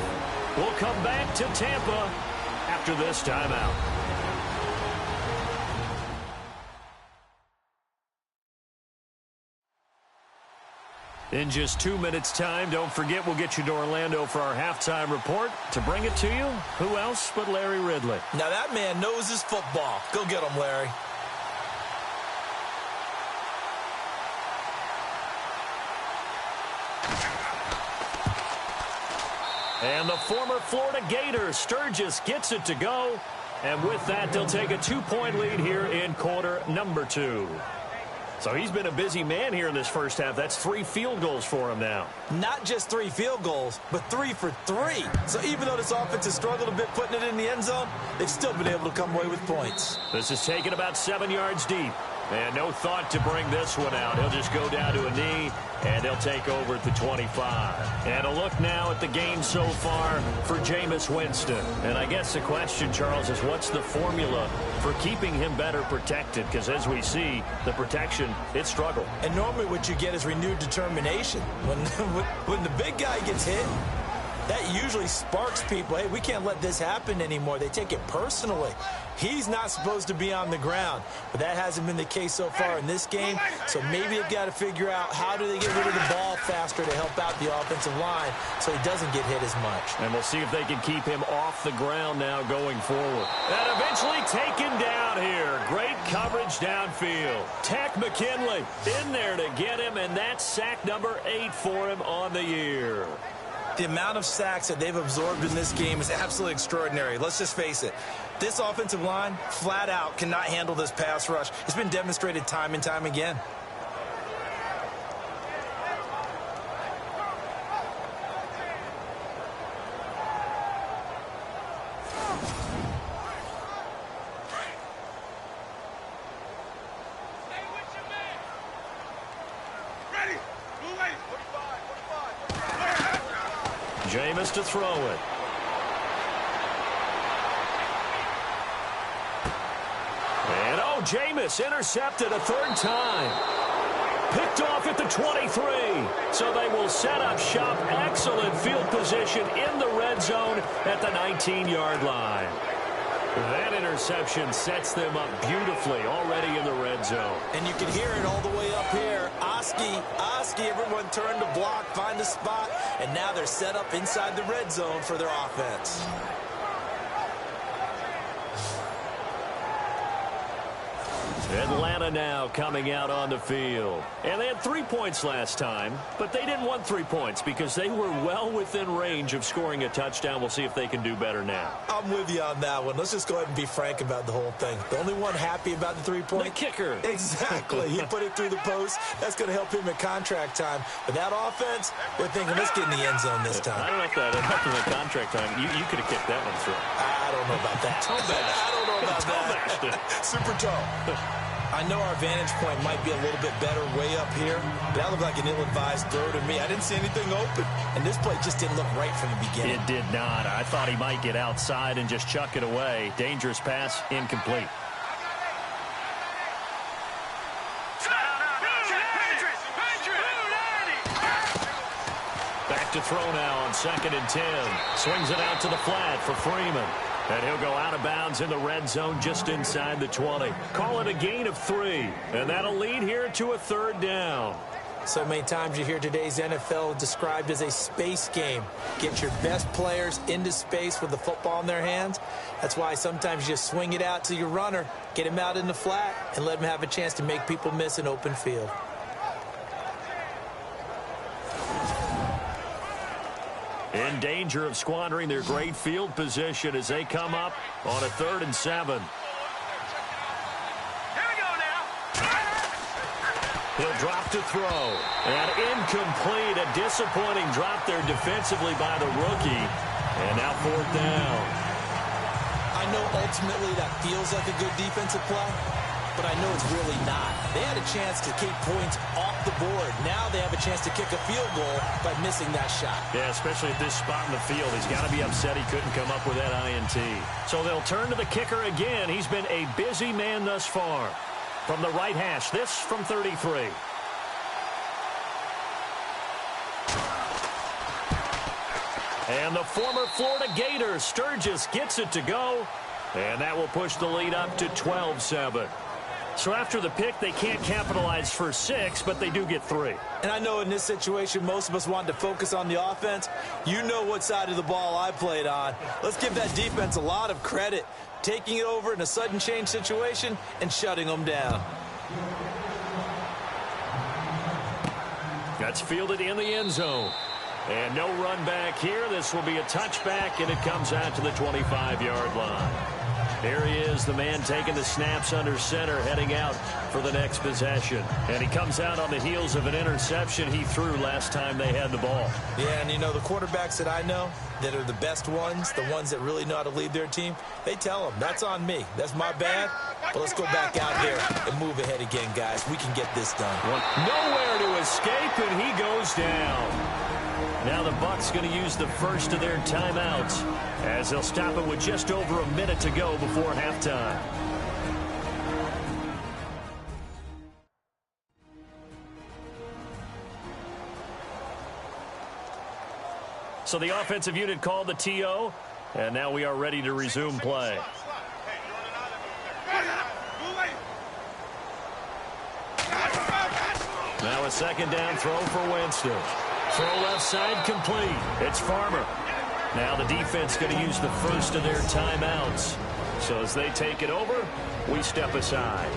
We'll come back to Tampa after this timeout. In just 2 minutes' time, don't forget we'll get you to Orlando for our halftime report. To bring it to you, who else but Larry Ridley? Now that man knows his football. Go get him, Larry. And the former Florida Gator, Sturgis, gets it to go. And with that, they'll take a 2-point lead here in quarter number 2. So he's been a busy man here in this first half. That's 3 field goals for him now. Not just 3 field goals, but 3 for 3. So even though this offense has struggled a bit putting it in the end zone, they've still been able to come away with points. This is taken about 7 yards deep. And no thought to bring this one out. He'll just go down to a knee, and they'll take over at the 25. And a look now at the game so far for Jameis Winston. And I guess the question, Charles, is what's the formula for keeping him better protected? Because as we see, the protection, it struggled. And normally what you get is renewed determination. When the big guy gets hit, that usually sparks people. Hey, we can't let this happen anymore. They take it personally. He's not supposed to be on the ground, but that hasn't been the case so far in this game. So maybe they've got to figure out how do they get rid of the ball faster to help out the offensive line so he doesn't get hit as much. And we'll see if they can keep him off the ground now going forward. And eventually taken down here. Great coverage downfield. Tech McKinley in there to get him, and that's sack number 8 for him on the year. The amount of sacks that they've absorbed in this game is absolutely extraordinary. Let's just face it. This offensive line, flat out, cannot handle this pass rush. It's been demonstrated time and time again. Jameis to throw it. And Jameis intercepted a third time. Picked off at the 23. So they will set up shop. Excellent field position in the red zone at the 19-yard line. That interception sets them up beautifully already in the red zone. And you can hear it all the way up here. Oski, everyone turned to block, find a spot, and now they're set up inside the red zone for their offense. Atlanta now coming out on the field. And they had 3 points last time, but they didn't want 3 points because they were well within range of scoring a touchdown. We'll see if they can do better now. I'm with you on that one. Let's just go ahead and be frank about the whole thing. The only one happy about the 3-point? The kicker. Exactly. He put it through the post. That's going to help him at contract time. But that offense, they're thinking, let's get in the end zone this time. I don't know if that helped him at contract time. You could have kicked that one through. I don't know about that. I don't know about that. Super tall. I know our vantage point might be a little bit better way up here, but that looked like an ill-advised throw to me. I didn't see anything open, and this play just didn't look right from the beginning. It did not. I thought he might get outside and just chuck it away. Dangerous pass, incomplete. Back to throw now on 2nd and 10. Swings it out to the flat for Freeman. And he'll go out of bounds in the red zone just inside the 20. Call it a gain of 3. And that'll lead here to a 3rd down. So many times you hear today's NFL described as a space game. Get your best players into space with the football in their hands. That's why sometimes you just swing it out to your runner, get him out in the flat, and let him have a chance to make people miss an open field. In danger of squandering their great field position as they come up on a 3rd and 7. Here we go now. He'll drop to throw. And incomplete. A disappointing drop there defensively by the rookie. And now 4th down. I know ultimately that feels like a good defensive play, but I know it's really not. They had a chance to keep points off the board. Now they have a chance to kick a field goal by missing that shot. Yeah, especially at this spot in the field. He's got to be upset he couldn't come up with that INT. So they'll turn to the kicker again. He's been a busy man thus far. From the right hash, this from 33. And the former Florida Gator, Sturgis, gets it to go. And that will push the lead up to 12-7. So after the pick, they can't capitalize for 6, but they do get 3. And I know in this situation, most of us wanted to focus on the offense. You know what side of the ball I played on. Let's give that defense a lot of credit, taking it over in a sudden change situation and shutting them down. That's fielded in the end zone. And no run back here. This will be a touchback, and it comes out to the 25-yard line. There he is, the man taking the snaps under center, heading out for the next possession. And he comes out on the heels of an interception he threw last time they had the ball. Yeah, and you know, the quarterbacks that I know that are the best ones, the ones that really know how to lead their team, they tell them, that's on me. That's my bad. But let's go back out there and move ahead again, guys. We can get this done. Nowhere to escape, and he goes down. Now the Bucs going to use the first of their timeouts as they'll stop it with just over a minute to go before halftime. So the offensive unit called the TO, and now we are ready to resume play. Now a second down throw for Winston. Throw left side complete. It's Farmer. Now the defense going to use the first of their timeouts. So as they take it over, we step aside.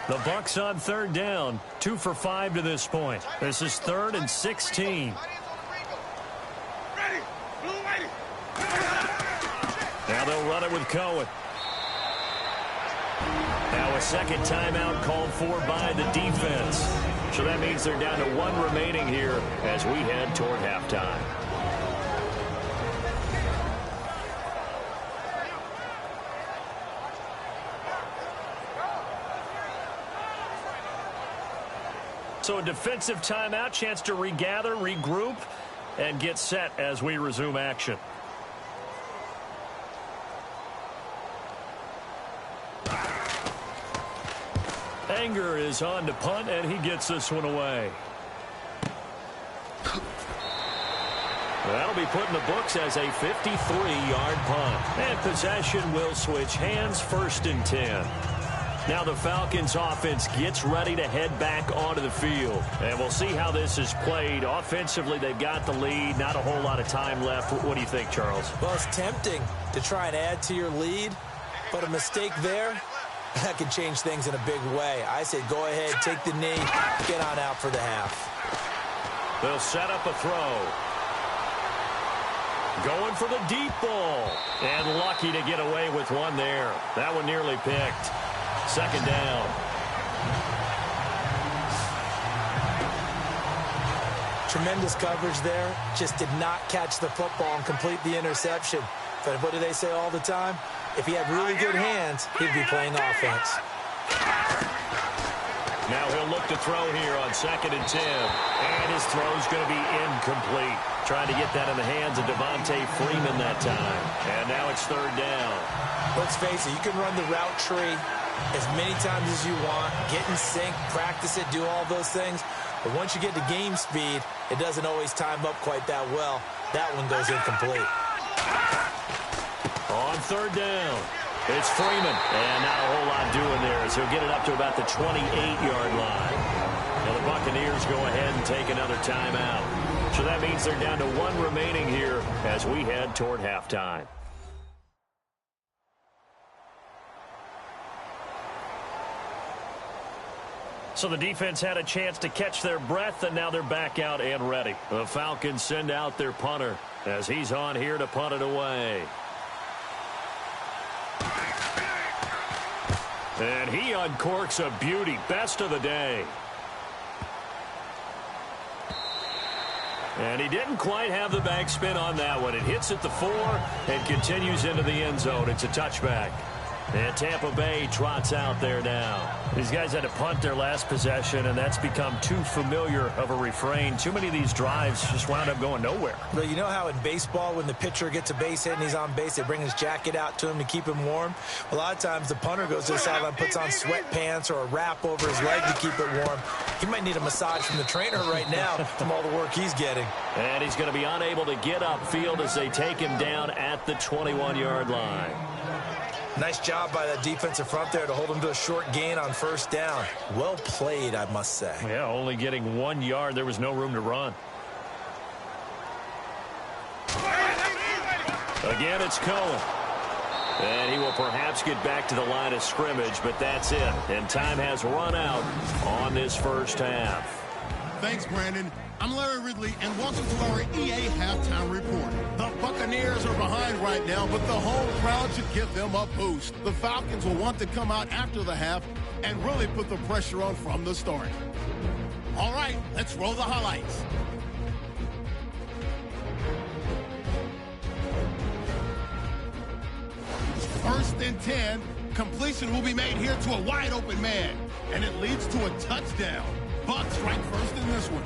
The Bucs on third down, 2 for 5 to this point. This is 3rd and 16. Now they'll run it with Cohen. Now a second timeout called for by the defense. So that means they're down to 1 remaining here as we head toward halftime. So a defensive timeout, chance to regather, regroup, and get set as we resume action. Anger is on to punt, and he gets this one away. That'll be put in the books as a 53-yard punt. And possession will switch hands, 1st and 10. Now the Falcons offense gets ready to head back onto the field. And we'll see how this is played. Offensively, they've got the lead. Not a whole lot of time left. What do you think, Charles? Well, it's tempting to try and add to your lead, but a mistake there, that could change things in a big way. I say go ahead, take the knee, get on out for the half. They'll set up a throw. Going for the deep ball. And lucky to get away with one there. That one nearly picked. Second down. Tremendous coverage there. Just did not catch the football and complete the interception. But what do they say all the time? If he had really good hands, he'd be playing offense. Now he'll look to throw here on 2nd and 10. And his throw's going to be incomplete. Trying to get that in the hands of Devontae Freeman that time. And now it's 3rd down. Let's face it, you can run the route tree as many times as you want, get in sync, practice it, do all those things. But once you get to game speed, it doesn't always time up quite that well. That one goes incomplete. On 3rd down, it's Freeman. And not a whole lot doing there as he'll get it up to about the 28-yard line. Now the Buccaneers go ahead and take another timeout. So that means they're down to 1 remaining here as we head toward halftime. So the defense had a chance to catch their breath, and now they're back out and ready. The Falcons send out their punter as he's on here to punt it away. And he uncorks a beauty. Best of the day. And he didn't quite have the backspin on that one. It hits at the 4 and continues into the end zone. It's a touchback. And Tampa Bay trots out there now. These guys had to punt their last possession, and that's become too familiar of a refrain. Too many of these drives just wound up going nowhere. Well, you know how in baseball when the pitcher gets a base hit and he's on base, they bring his jacket out to him to keep him warm? A lot of times the punter goes to the sideline, puts on sweatpants or a wrap over his leg to keep it warm. He might need a massage from the trainer right now from all the work he's getting. And he's going to be unable to get upfield as they take him down at the 21-yard line. Nice job by that defensive front there to hold him to a short gain on 1st down. Well played, I must say. Yeah, only getting 1 yard. There was no room to run. Again, it's Cohen. And he will perhaps get back to the line of scrimmage, but that's it. And time has run out on this first half. Thanks, Brandon. I'm Larry Ridley, and welcome to our EA Halftime Report. The Buccaneers are behind right now, but the home crowd should give them a boost. The Falcons will want to come out after the half and really put the pressure on from the start. All right, let's roll the highlights. First and 10, completion will be made here to a wide-open man, and it leads to a touchdown. Bucs strike first in this one.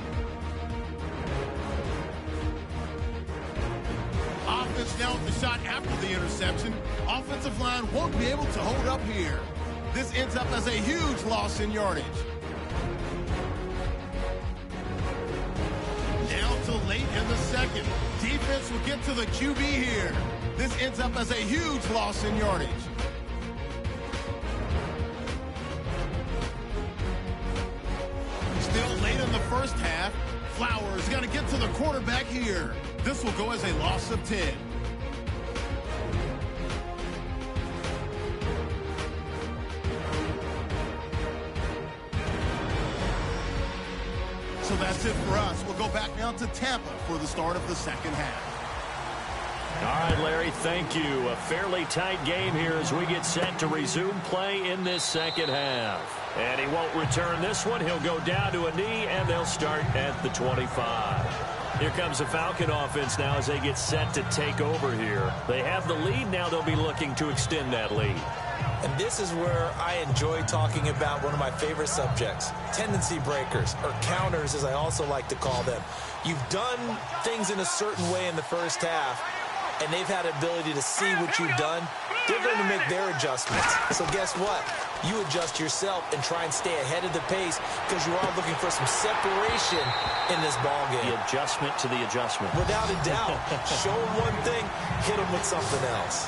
Offense now with the shot after the interception. Offensive line won't be able to hold up here. This ends up as a huge loss in yardage. Now to late in the second. Defense will get to the QB here. This ends up as a huge loss in yardage. Still late in the first half. Flowers got to get to the quarterback here. This will go as a loss of 10. So that's it for us. We'll go back now to Tampa for the start of the second half. All right, Larry, thank you. A fairly tight game here as we get set to resume play in this second half. And he won't return this one. He'll go down to a knee, and they'll start at the 25. Here comes the Falcon offense now as they get set to take over here. They have the lead. Now they'll be looking to extend that lead. And this is where I enjoy talking about one of my favorite subjects, tendency breakers, or counters as I also like to call them. You've done things in a certain way in the first half, and they've had the ability to see what you've done. They're going to make their adjustments. So guess what? You adjust yourself and try and stay ahead of the pace because you are looking for some separation in this ball game. The adjustment to the adjustment. Without a doubt. Show them one thing, hit them with something else.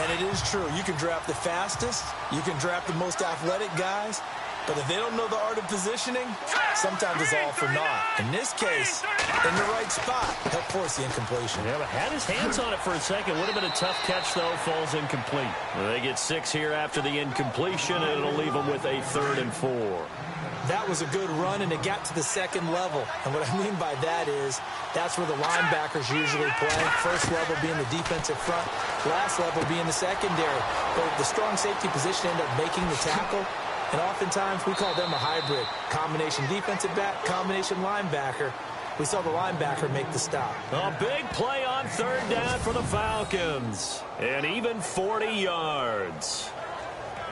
And it is true. You can draft the fastest. You can draft the most athletic guys. But if they don't know the art of positioning, sometimes it's all for naught. In this case, in the right spot, help force the incompletion. Yeah, but had his hands on it for a second. Would have been a tough catch, though. Falls incomplete. Well, they get 6 here after the incompletion, and it'll leave them with a 3rd and 4. That was a good run, and it got to the second level. And what I mean by that is that's where the linebackers usually play. First level being the defensive front, last level being the secondary. But the strong safety position ended up making the tackle. And oftentimes, we call them a hybrid. Combination defensive back, combination linebacker. We saw the linebacker make the stop. A big play on 3rd down for the Falcons. And even 40 yards.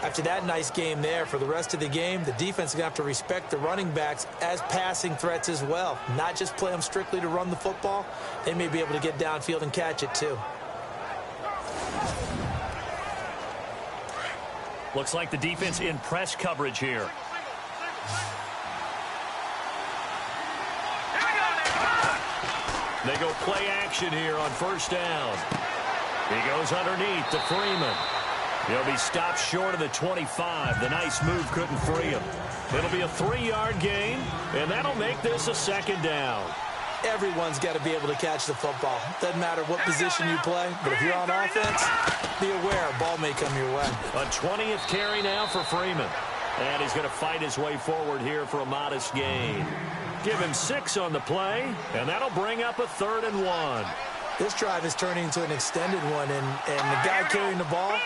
After that nice game there, for the rest of the game, the defense is going to have to respect the running backs as passing threats as well. Not just play them strictly to run the football. They may be able to get downfield and catch it too. Looks like the defense in press coverage here. They go play action here on 1st down. He goes underneath to Freeman. He'll be stopped short of the 25. The nice move couldn't free him. It'll be a 3-yard gain, and that'll make this a 2nd down. Everyone's got to be able to catch the football. Doesn't matter what position you play, but if you're on offense, be aware a ball may come your way. A 20th carry now for Freeman. And he's going to fight his way forward here for a modest gain. Give him 6 on the play, and that'll bring up a 3rd and 1. This drive is turning into an extended one, and the guy carrying the ball,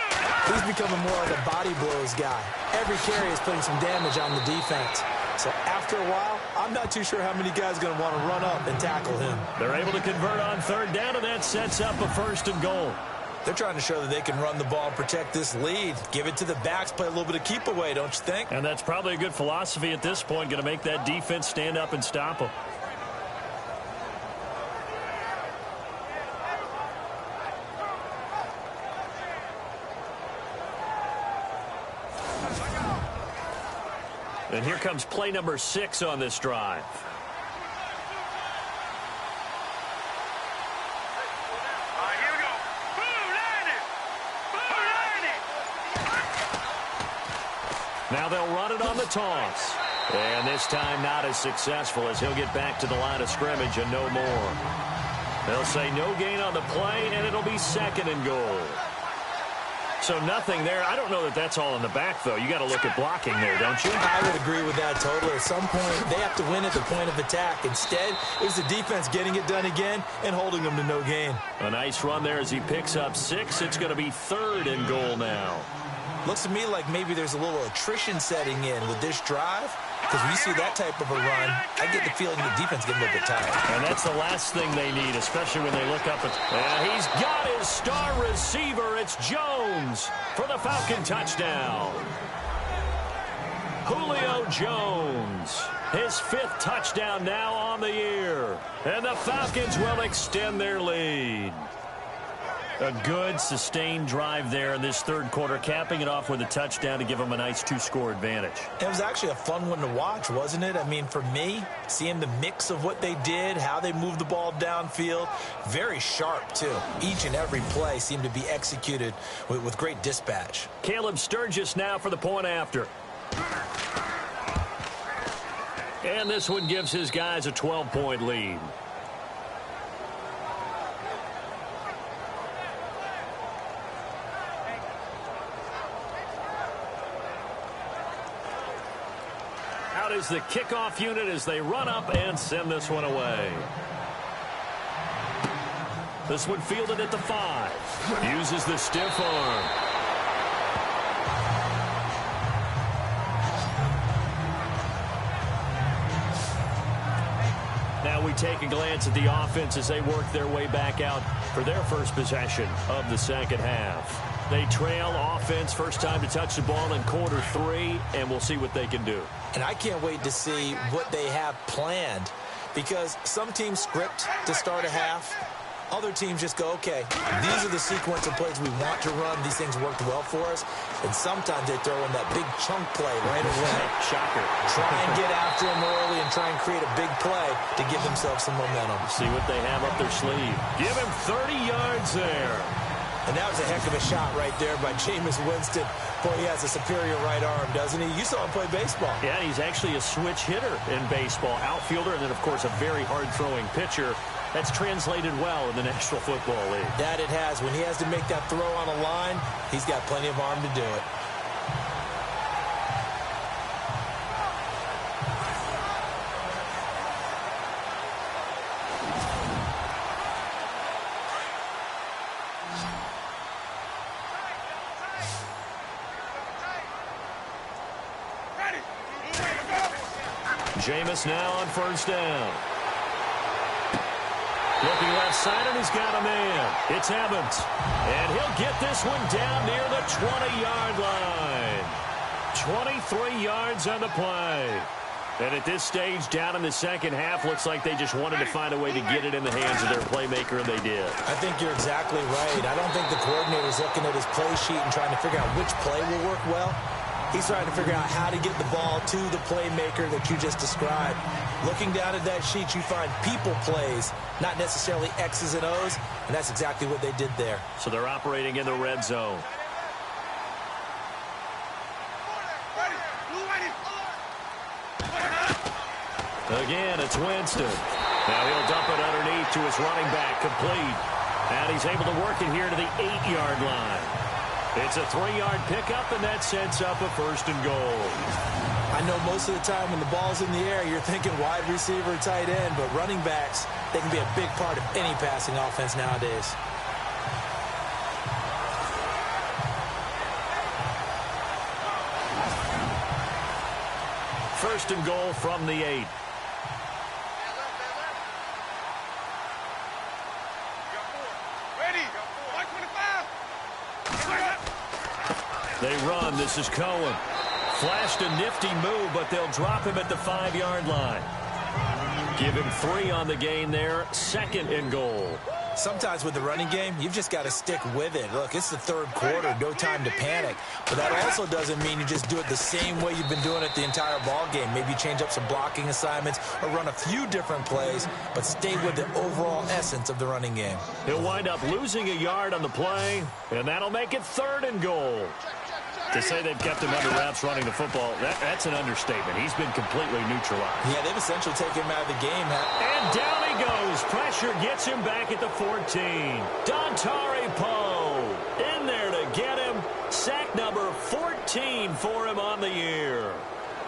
he's becoming more like a body blows guy. Every carry is putting some damage on the defense. So after a while, I'm not too sure how many guys are going to want to run up and tackle him. They're able to convert on 3rd down, and that sets up a 1st and goal. They're trying to show that they can run the ball and protect this lead. Give it to the backs, play a little bit of keep away, don't you think? And that's probably a good philosophy at this point, going to make that defense stand up and stop them. And here comes play number 6 on this drive. Here we go. Boom, landed. Boom, landed. Now they'll run it on the toss. And this time not as successful as he'll get back to the line of scrimmage and no more. They'll say no gain on the play, and it'll be 2nd and goal. So nothing there. I don't know that that's all in the back, though. You got to look at blocking there, don't you? I would agree with that totally. At some point, they have to win at the point of attack. Instead, it was the defense getting it done again and holding them to no gain. A nice run there as he picks up 6. It's going to be 3rd and goal now. Looks to me like maybe there's a little attrition setting in with this drive. Because when you see that type of a run, I get the feeling the defense getting a little bit tired. And that's the last thing they need, especially when they look up at... he's got his star receiver. It's Jones for the Falcon touchdown. Julio Jones. His 5th touchdown now on the year. And the Falcons will extend their lead. A good, sustained drive there in this third quarter, capping it off with a touchdown to give them a nice 2-score advantage. It was actually a fun one to watch, wasn't it? I mean, for me, seeing the mix of what they did, how they moved the ball downfield, very sharp, too. Each and every play seemed to be executed with great dispatch. Caleb Sturgis now for the point after. And this one gives his guys a 12-point lead. Out is the kickoff unit as they run up and send this one away. This one fielded at the 5. Uses the stiff arm. Now we take a glance at the offense as they work their way back out for their first possession of the second half. They trail offense, first time to touch the ball in quarter 3, and we'll see what they can do. And I can't wait to see what they have planned, because some teams script to start a half. Other teams just go, okay, these are the sequence of plays we want to run. These things worked well for us. And sometimes they throw in that big chunk play right away. Shocker. Try and get after them early and try and create a big play to give themselves some momentum. See what they have up their sleeve. Give him 30 yards there. And that was a heck of a shot right there by Jameis Winston. Boy, he has a superior right arm, doesn't he? You saw him play baseball. Yeah, he's actually a switch hitter in baseball. Outfielder, and then, of course, a very hard-throwing pitcher. That's translated well in the National Football League. That it has. When he has to make that throw on a line, he's got plenty of arm to do it. Jameis now on first down. Looking left side, and he's got a man. It's Evans. And he'll get this one down near the 20-yard line. 23 yards on the play. And at this stage, down in the second half, looks like they just wanted to find a way to get it in the hands of their playmaker, and they did. I think you're exactly right. I don't think the coordinator's looking at his play sheet and trying to figure out which play will work well. He's trying to figure out how to get the ball to the playmaker that you just described. Looking down at that sheet, you find people plays, not necessarily X's and O's, and that's exactly what they did there. So they're operating in the red zone. Again, it's Winston. Now he'll dump it underneath to his running back, complete. And he's able to work it here to the 8-yard line. It's a 3-yard pickup, and that sets up a first and goal. I know most of the time when the ball's in the air, you're thinking wide receiver, tight end, but running backs, they can be a big part of any passing offense nowadays. First and goal from the 8. They run. This is Cohen. Flashed a nifty move, but they'll drop him at the 5-yard line. Give him 3 on the gain there. Second and goal. Sometimes with the running game, you've just got to stick with it. Look, it's the third quarter, no time to panic. But that also doesn't mean you just do it the same way you've been doing it the entire ball game. Maybe change up some blocking assignments or run a few different plays, but stay with the overall essence of the running game. He'll wind up losing a yard on the play, and that'll make it third and goal. To say they've kept him under wraps running the football, that's an understatement. He's been completely neutralized. Yeah, they've essentially taken him out of the game. And down he goes. Pressure gets him back at the 14. Dontari Poe in there to get him. Sack number 14 for him on the year.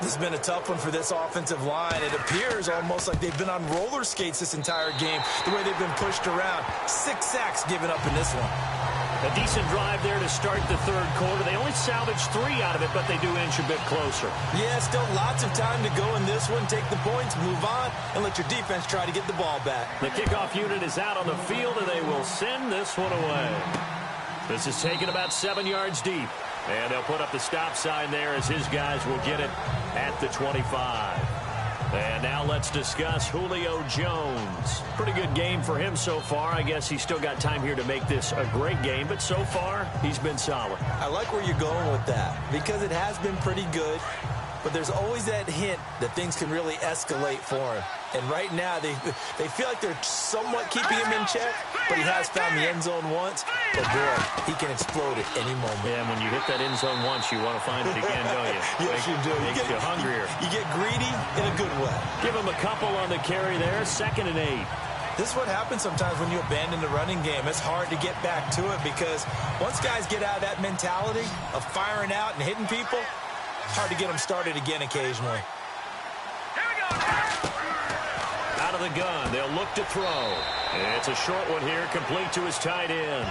This has been a tough one for this offensive line. It appears almost like they've been on roller skates this entire game, the way they've been pushed around. 6 sacks given up in this one. A decent drive there to start the third quarter. They only salvaged 3 out of it, but they do inch a bit closer. Yeah, still lots of time to go in this one. Take the points, move on, and let your defense try to get the ball back. The kickoff unit is out on the field, and they will send this one away. This is taken about 7 yards deep. And they'll put up the stop sign there as his guys will get it at the 25. And now let's discuss Julio Jones. Pretty good game for him so far. I guess he's still got time here to make this a great game, but so far he's been solid. I like where you're going with that because it has been pretty good, but there's always that hint that things can really escalate for him. And right now they feel like they're somewhat keeping him in check, but he has found the end zone once. But boy, he can explode at any moment. Yeah, and when you hit that end zone once, you want to find it again, don't you? Yes, you do. Makes you hungrier. You get greedy in a good way. Give him a couple on the carry there, 2nd and 8. This is what happens sometimes when you abandon the running game. It's hard to get back to it because once guys get out of that mentality of firing out and hitting people, it's hard to get them started again occasionally. Out of the gun, they'll look to throw. It's a short one here, complete to his tight end.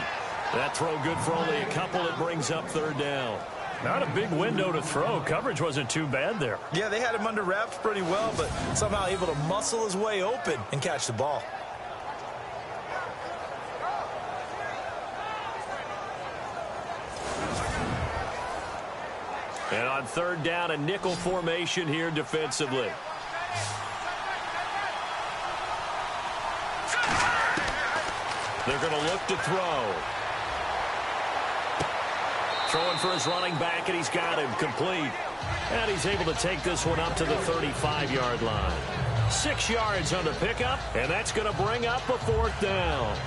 That throw good for only a couple. It brings up 3rd down. Not a big window to throw. Coverage wasn't too bad there. Yeah, they had him under wraps pretty well, but somehow able to muscle his way open and catch the ball. And on 3rd down, a nickel formation here defensively. They're going to look to throw. Throwing for his running back, and he's got him complete. And he's able to take this one up to the 35-yard line. 6 yards on the pickup, and that's going to bring up a 4th down.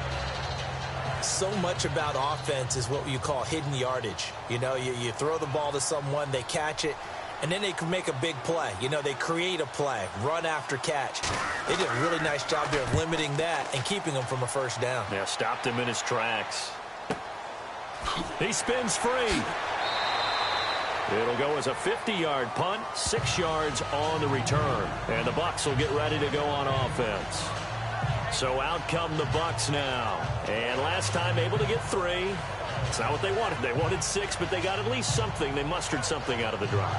So much about offense is what you call hidden yardage. You know, you throw the ball to someone, they catch it, and then they can make a big play. You know, they create a play, run after catch. They did a really nice job there of limiting that and keeping them from a 1st down. Yeah, stopped him in his tracks. He spins free. It'll go as a 50-yard punt, 6 yards on the return. And the Bucs will get ready to go on offense. So out come the Bucs now. And last time able to get 3. It's not what they wanted. They wanted 6, but they got at least something. They mustered something out of the drive.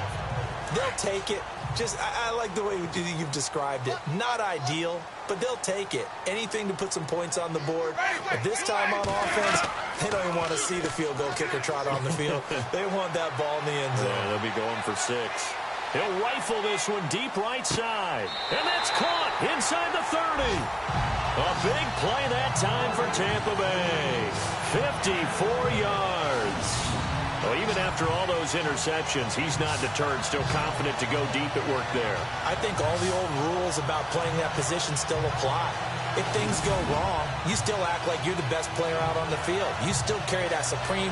They'll take it. I like the way you've described it. Not ideal, but they'll take it. Anything to put some points on the board. But this time on offense, they don't even want to see the field goal kicker trot on the field. They want that ball in the end zone. Yeah, they'll be going for 6. He'll rifle this one deep right side. And that's caught inside the 30. A big play that time for Tampa Bay. 54 yards. Well, even after all those interceptions, he's not deterred, still confident to go deep at work there. I think all the old rules about playing that position still apply. If things go wrong, you still act like you're the best player out on the field. You still carry that supreme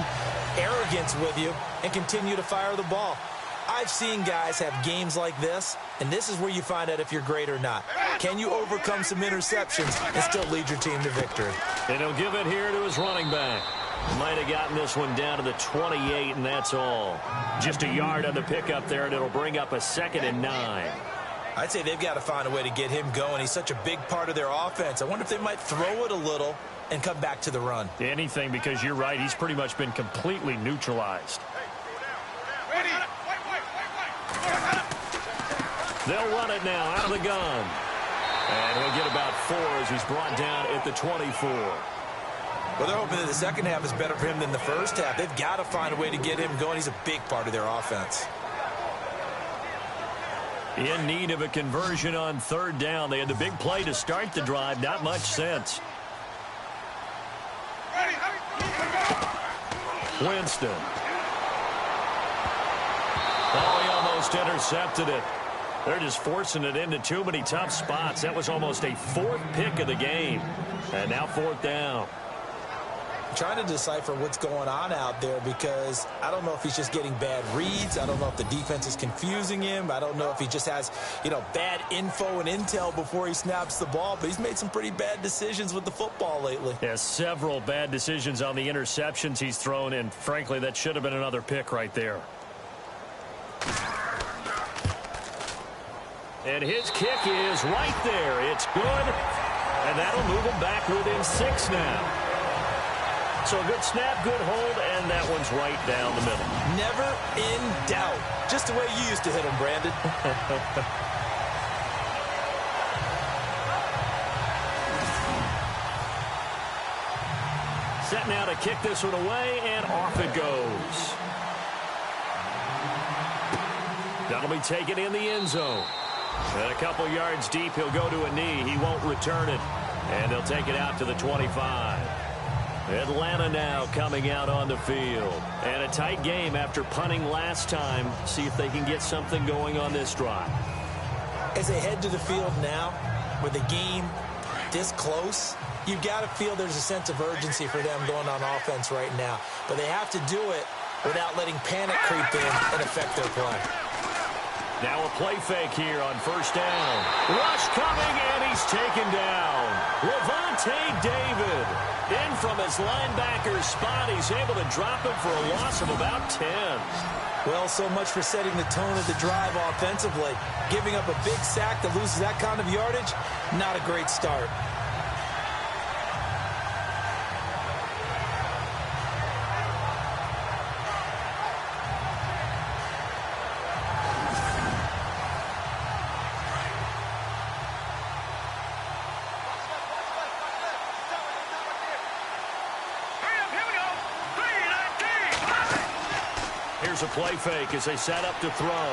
arrogance with you and continue to fire the ball. I've seen guys have games like this, and this is where you find out if you're great or not. Can you overcome some interceptions and still lead your team to victory? And he'll give it here to his running back. Might have gotten this one down to the 28, and that's all. Just a yard on the pickup there, and it'll bring up a 2nd and 9. I'd say they've got to find a way to get him going. He's such a big part of their offense. I wonder if they might throw it a little and come back to the run. Anything, because you're right. He's pretty much been completely neutralized. They'll run it now out of the gun. And he'll get about 4 as he's brought down at the 24. Well, they're hoping that the second half is better for him than the first half. They've got to find a way to get him going. He's a big part of their offense. In need of a conversion on 3rd down. They had the big play to start the drive. Not much sense. Winston. Oh, he almost intercepted it. They're just forcing it into too many tough spots. That was almost a 4th pick of the game. And now 4th down. I'm trying to decipher what's going on out there because I don't know if he's just getting bad reads. I don't know if the defense is confusing him. I don't know if he just has, bad info and intel before he snaps the ball. But he's made some pretty bad decisions with the football lately. Yeah, several bad decisions on the interceptions he's thrown, and frankly, that should have been another pick right there. And his kick is right there. It's good. And that'll move him back within 6 now. So a good snap, good hold, and that one's right down the middle. Never in doubt. Just the way you used to hit him, Brandon. Set now to kick this one away, and off it goes. That'll be taken in the end zone. And a couple yards deep, he'll go to a knee. He won't return it. And they'll take it out to the 25. Atlanta now coming out on the field. And a tight game after punting last time. See if they can get something going on this drive. As they head to the field now, with the game this close, you've got to feel there's a sense of urgency for them going on offense right now. But they have to do it without letting panic creep in and affect their play. Now a play fake here on first down. Rush coming, and he's taken down. Levante David in from his linebacker spot. He's able to drop him for a loss of about 10. Well, so much for setting the tone of the drive offensively. Giving up a big sack that loses that kind of yardage, not a great start. Here's a play fake as they set up to throw.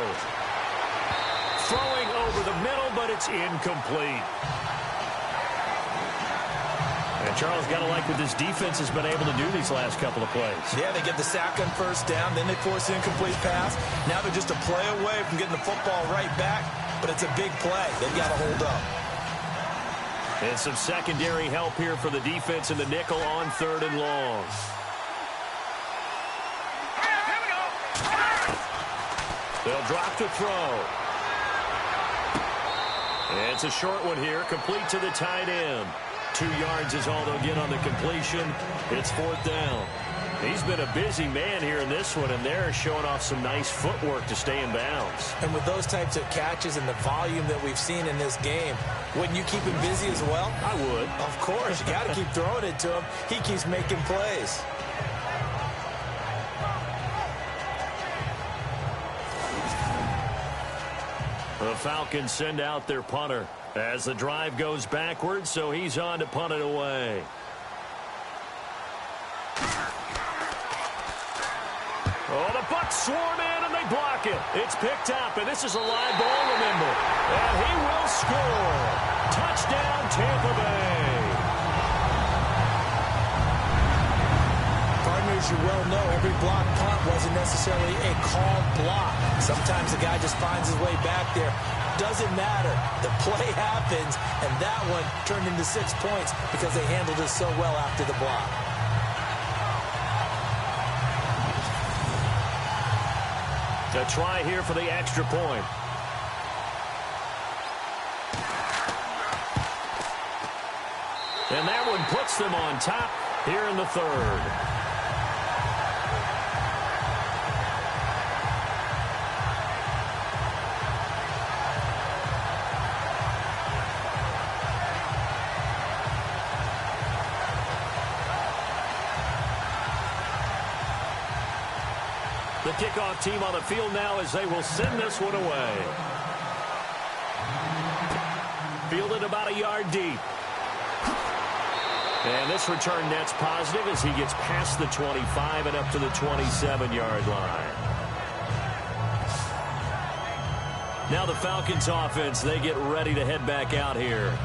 Throwing over the middle, but it's incomplete. And Charles, got to like what this defense has been able to do these last couple of plays. Yeah, they get the sack on first down, then they force an incomplete pass. Now they're just a play away from getting the football right back, but it's a big play. They've got to hold up. And some secondary help here for the defense in the nickel on 3rd and long. They'll drop to throw. And it's a short one here, complete to the tight end. 2 yards is all they'll get on the completion. It's 4th down. He's been a busy man here in this one, and they're showing off some nice footwork to stay in bounds. And with those types of catches and the volume that we've seen in this game, wouldn't you keep him busy as well? I would. Of course. You got to keep throwing it to him. He keeps making plays. The Falcons send out their punter as the drive goes backwards, so he's on to punt it away. Oh, the Bucs swarm in and they block it. It's picked up, and this is a live ball, remember. And he will score. Touchdown, Tampa Bay. Partners, you well know every block punt wasn't necessarily a called block. Sometimes the guy just finds his way back there. Doesn't matter. The play happens, and that one turned into 6 points because they handled it so well after the block. A try here for the extra point. And that one puts them on top here in the 3rd. The kickoff team on the field now as they will send this one away. Fielded about a yard deep. And this return net's positive as he gets past the 25 and up to the 27-yard line. Now the Falcons offense, they get ready to head back out here.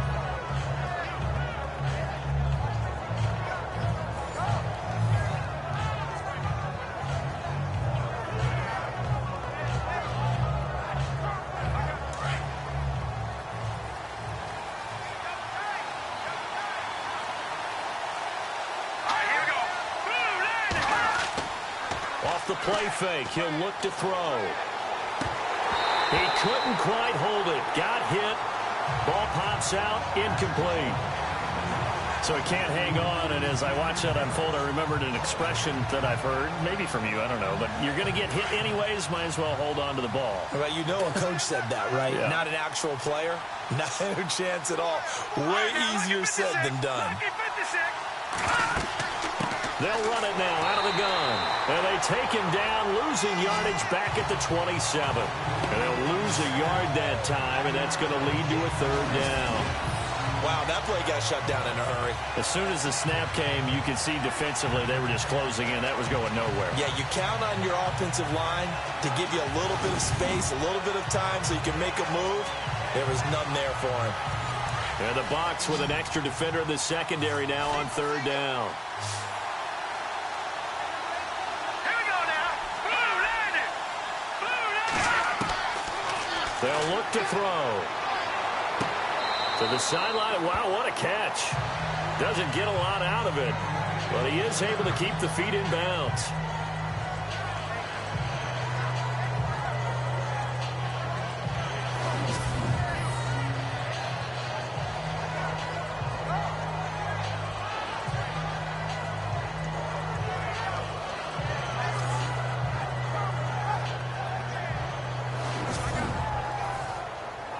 The play fake. He'll look to throw. He couldn't quite hold it. Got hit. Ball pops out. Incomplete. So he can't hang on. And as I watch that unfold, I remembered an expression that I've heard, maybe from you, I don't know, but you're going to get hit anyways, might as well hold on to the ball. Well, you know a coach said that, right? Yeah. Not an actual player. Not a chance at all. Way easier said than done. They'll run it now out of the gun. And they take him down, losing yardage back at the 27. And they'll lose a yard that time, and that's going to lead to a 3rd down. Wow, that play got shut down in a hurry. As soon as the snap came, you could see defensively they were just closing in. That was going nowhere. Yeah, you count on your offensive line to give you a little bit of space, a little bit of time so you can make a move. There was none there for him. And the Bucs with an extra defender in the secondary now on third down. Here we go now. Blue line it. Blue line. They'll look to throw. To the sideline. Wow, what a catch. Doesn't get a lot out of it, but he is able to keep the feet in bounds.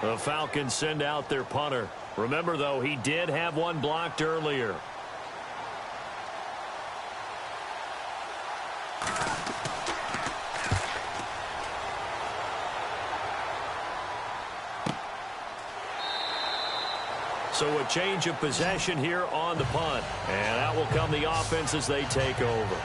The Falcons send out their punter. Remember, though, he did have one blocked earlier. So a change of possession here on the punt. And out will come the offense as they take over.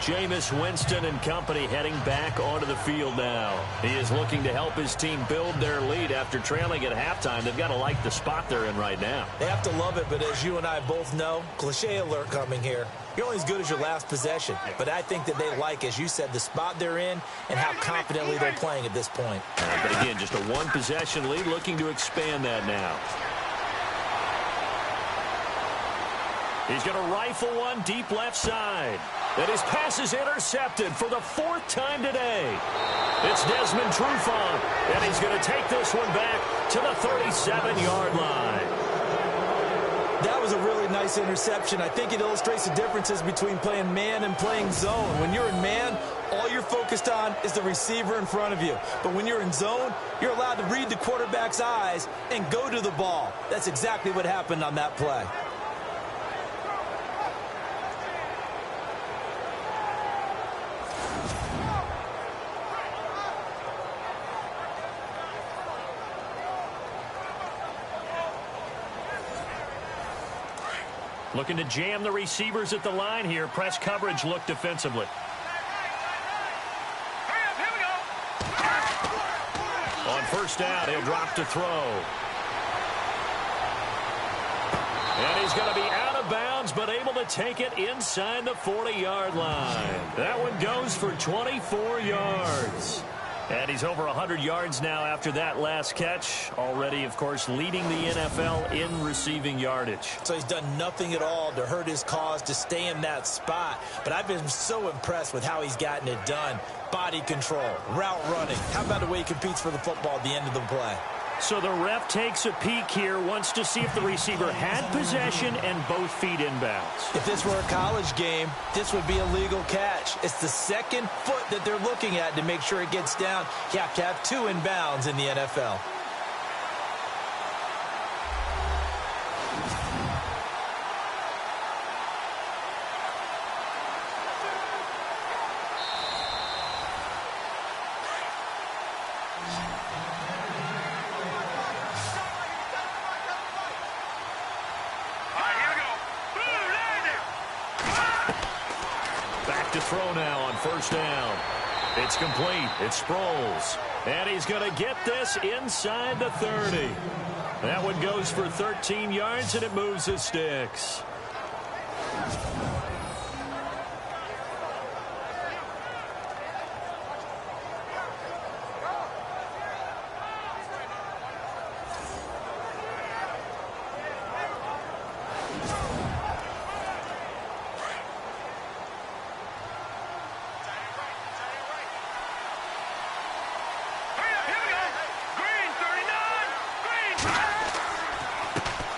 Jameis Winston and company heading back onto the field now. He is looking to help his team build their lead after trailing at halftime. They've got to like the spot they're in right now. They have to love it, but as you and I both know, cliche alert coming here. You're only as good as your last possession. But I think that they like, as you said, the spot they're in and how confidently they're playing at this point. But again, just a one-possession lead, looking to expand that now. He's going to rifle one deep left side. And his pass is intercepted for the fourth time today. It's Desmond Trufant, and he's going to take this one back to the 37-yard line. That was a really nice interception. I think it illustrates the differences between playing man and playing zone. When you're in man, all you're focused on is the receiver in front of you. But when you're in zone, you're allowed to read the quarterback's eyes and go to the ball. That's exactly what happened on that play. Looking to jam the receivers at the line here. Press coverage look defensively. Hurry up, here we go. On first down, he'll drop to throw. And he's going to be out of bounds, but able to take it inside the 40-yard line. That one goes for 24 yards. And he's over 100 yards now after that last catch. Already, of course, leading the NFL in receiving yardage. So he's done nothing at all to hurt his cause, to stay in that spot. But I've been so impressed with how he's gotten it done. Body control, route running. How about the way he competes for the football at the end of the play? So the ref takes a peek here, wants to see if the receiver had possession and both feet inbounds. If this were a college game, this would be a legal catch. It's the second foot that they're looking at to make sure it gets down. You have to have two inbounds in the NFL. To throw now on first down. It's complete. It's Sproles. And he's going to get this inside the 30. That one goes for 13 yards, and it moves the sticks.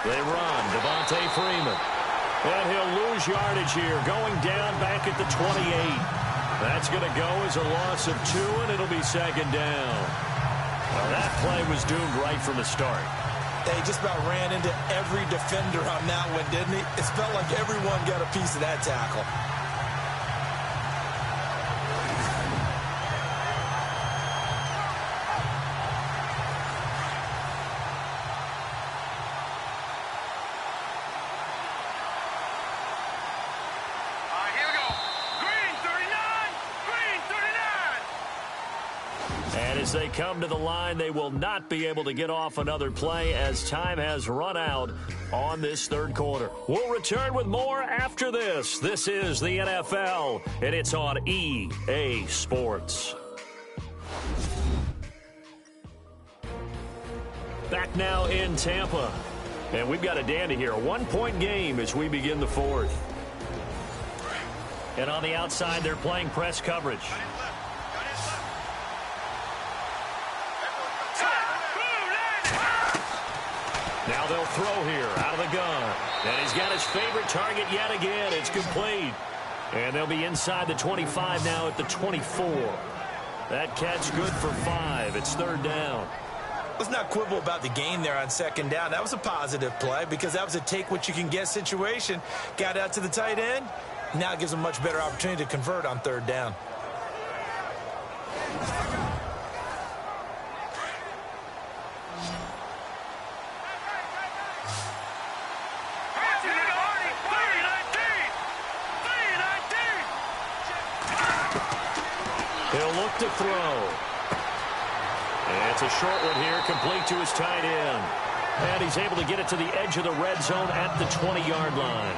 They run. Devontae Freeman. And he'll lose yardage here, going down back at the 28. That's going to go as a loss of 2, and it'll be second down. Well, that play was doomed right from the start. They just about ran into every defender on that one, didn't he? It felt like everyone got a piece of that tackle. as they come to the line, they will not be able to get off another play as time has run out on this third quarter. We'll return with more after this. This is the NFL, and it's on EA Sports. Back now in Tampa, and we've got a dandy here. A one-point game as we begin the fourth. And on the outside, they're playing press coverage. Now they'll throw here out of the gun. And he's got his favorite target yet again. It's complete. And they'll be inside the 25 now at the 24. That catch good for 5. It's third down. Let's not quibble about the gain there on second down. That was a positive play because that was a take-what-you-can-get situation. Got out to the tight end. Now it gives them a much better opportunity to convert on third down. He'll look to throw. And it's a short one here, complete to his tight end. And he's able to get it to the edge of the red zone at the 20-yard line.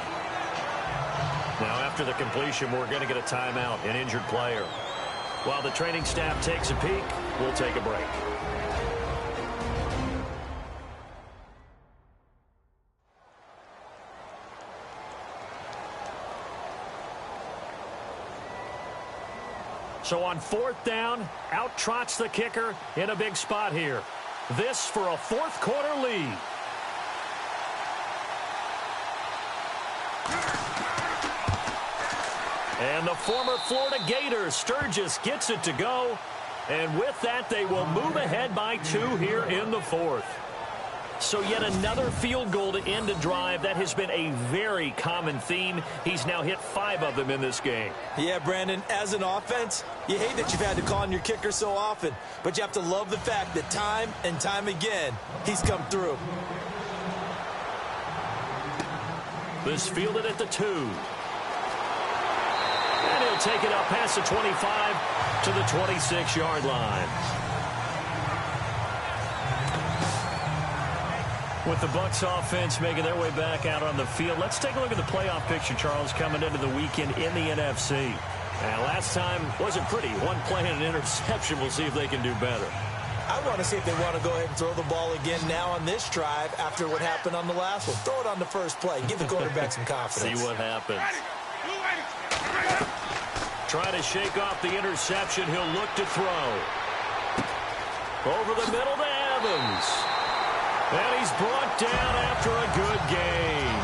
Now, after the completion, we're going to get a timeout, an injured player. While the training staff takes a peek, we'll take a break. So on fourth down, out trots the kicker in a big spot here. This for a fourth quarter lead. And the former Florida Gator, Sturgis, gets it to go. And with that, they will move ahead by 2 here in the fourth. So yet another field goal to end a drive. That has been a very common theme. He's now hit 5 of them in this game. Yeah, Brandon, as an offense, you hate that you've had to call on your kicker so often, but you have to love the fact that time and time again, he's come through. This fielded at the 2. And he'll take it up past the 25 to the 26-yard line. With the Bucs offense making their way back out on the field, let's take a look at the playoff picture, Charles, coming into the weekend in the NFC. And last time wasn't pretty. One play and an interception. We'll see if they can do better. I want to see if they want to go ahead and throw the ball again now on this drive after what happened on the last one. Throw it on the first play. Give the quarterback some confidence. See what happens. Try to shake off the interception. He'll look to throw. Over the middle to Evans. And he's brought down after a good gain.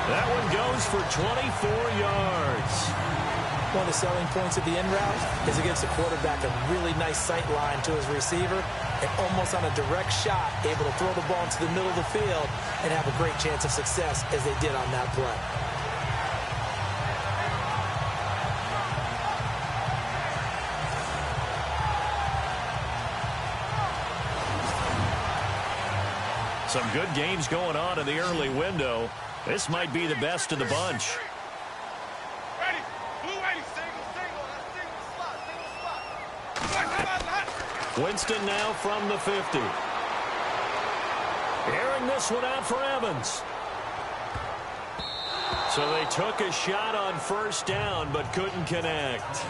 That one goes for 24 yards. One of the selling points of the in route is against the quarterback, a really nice sight line to his receiver, and almost on a direct shot, able to throw the ball into the middle of the field and have a great chance of success as they did on that play. Some good games going on in the early window. This might be the best of the bunch. Ready. Blue ready. Single slot. Winston now from the 50. Airing this one out for Evans. So they took a shot on first down but couldn't connect.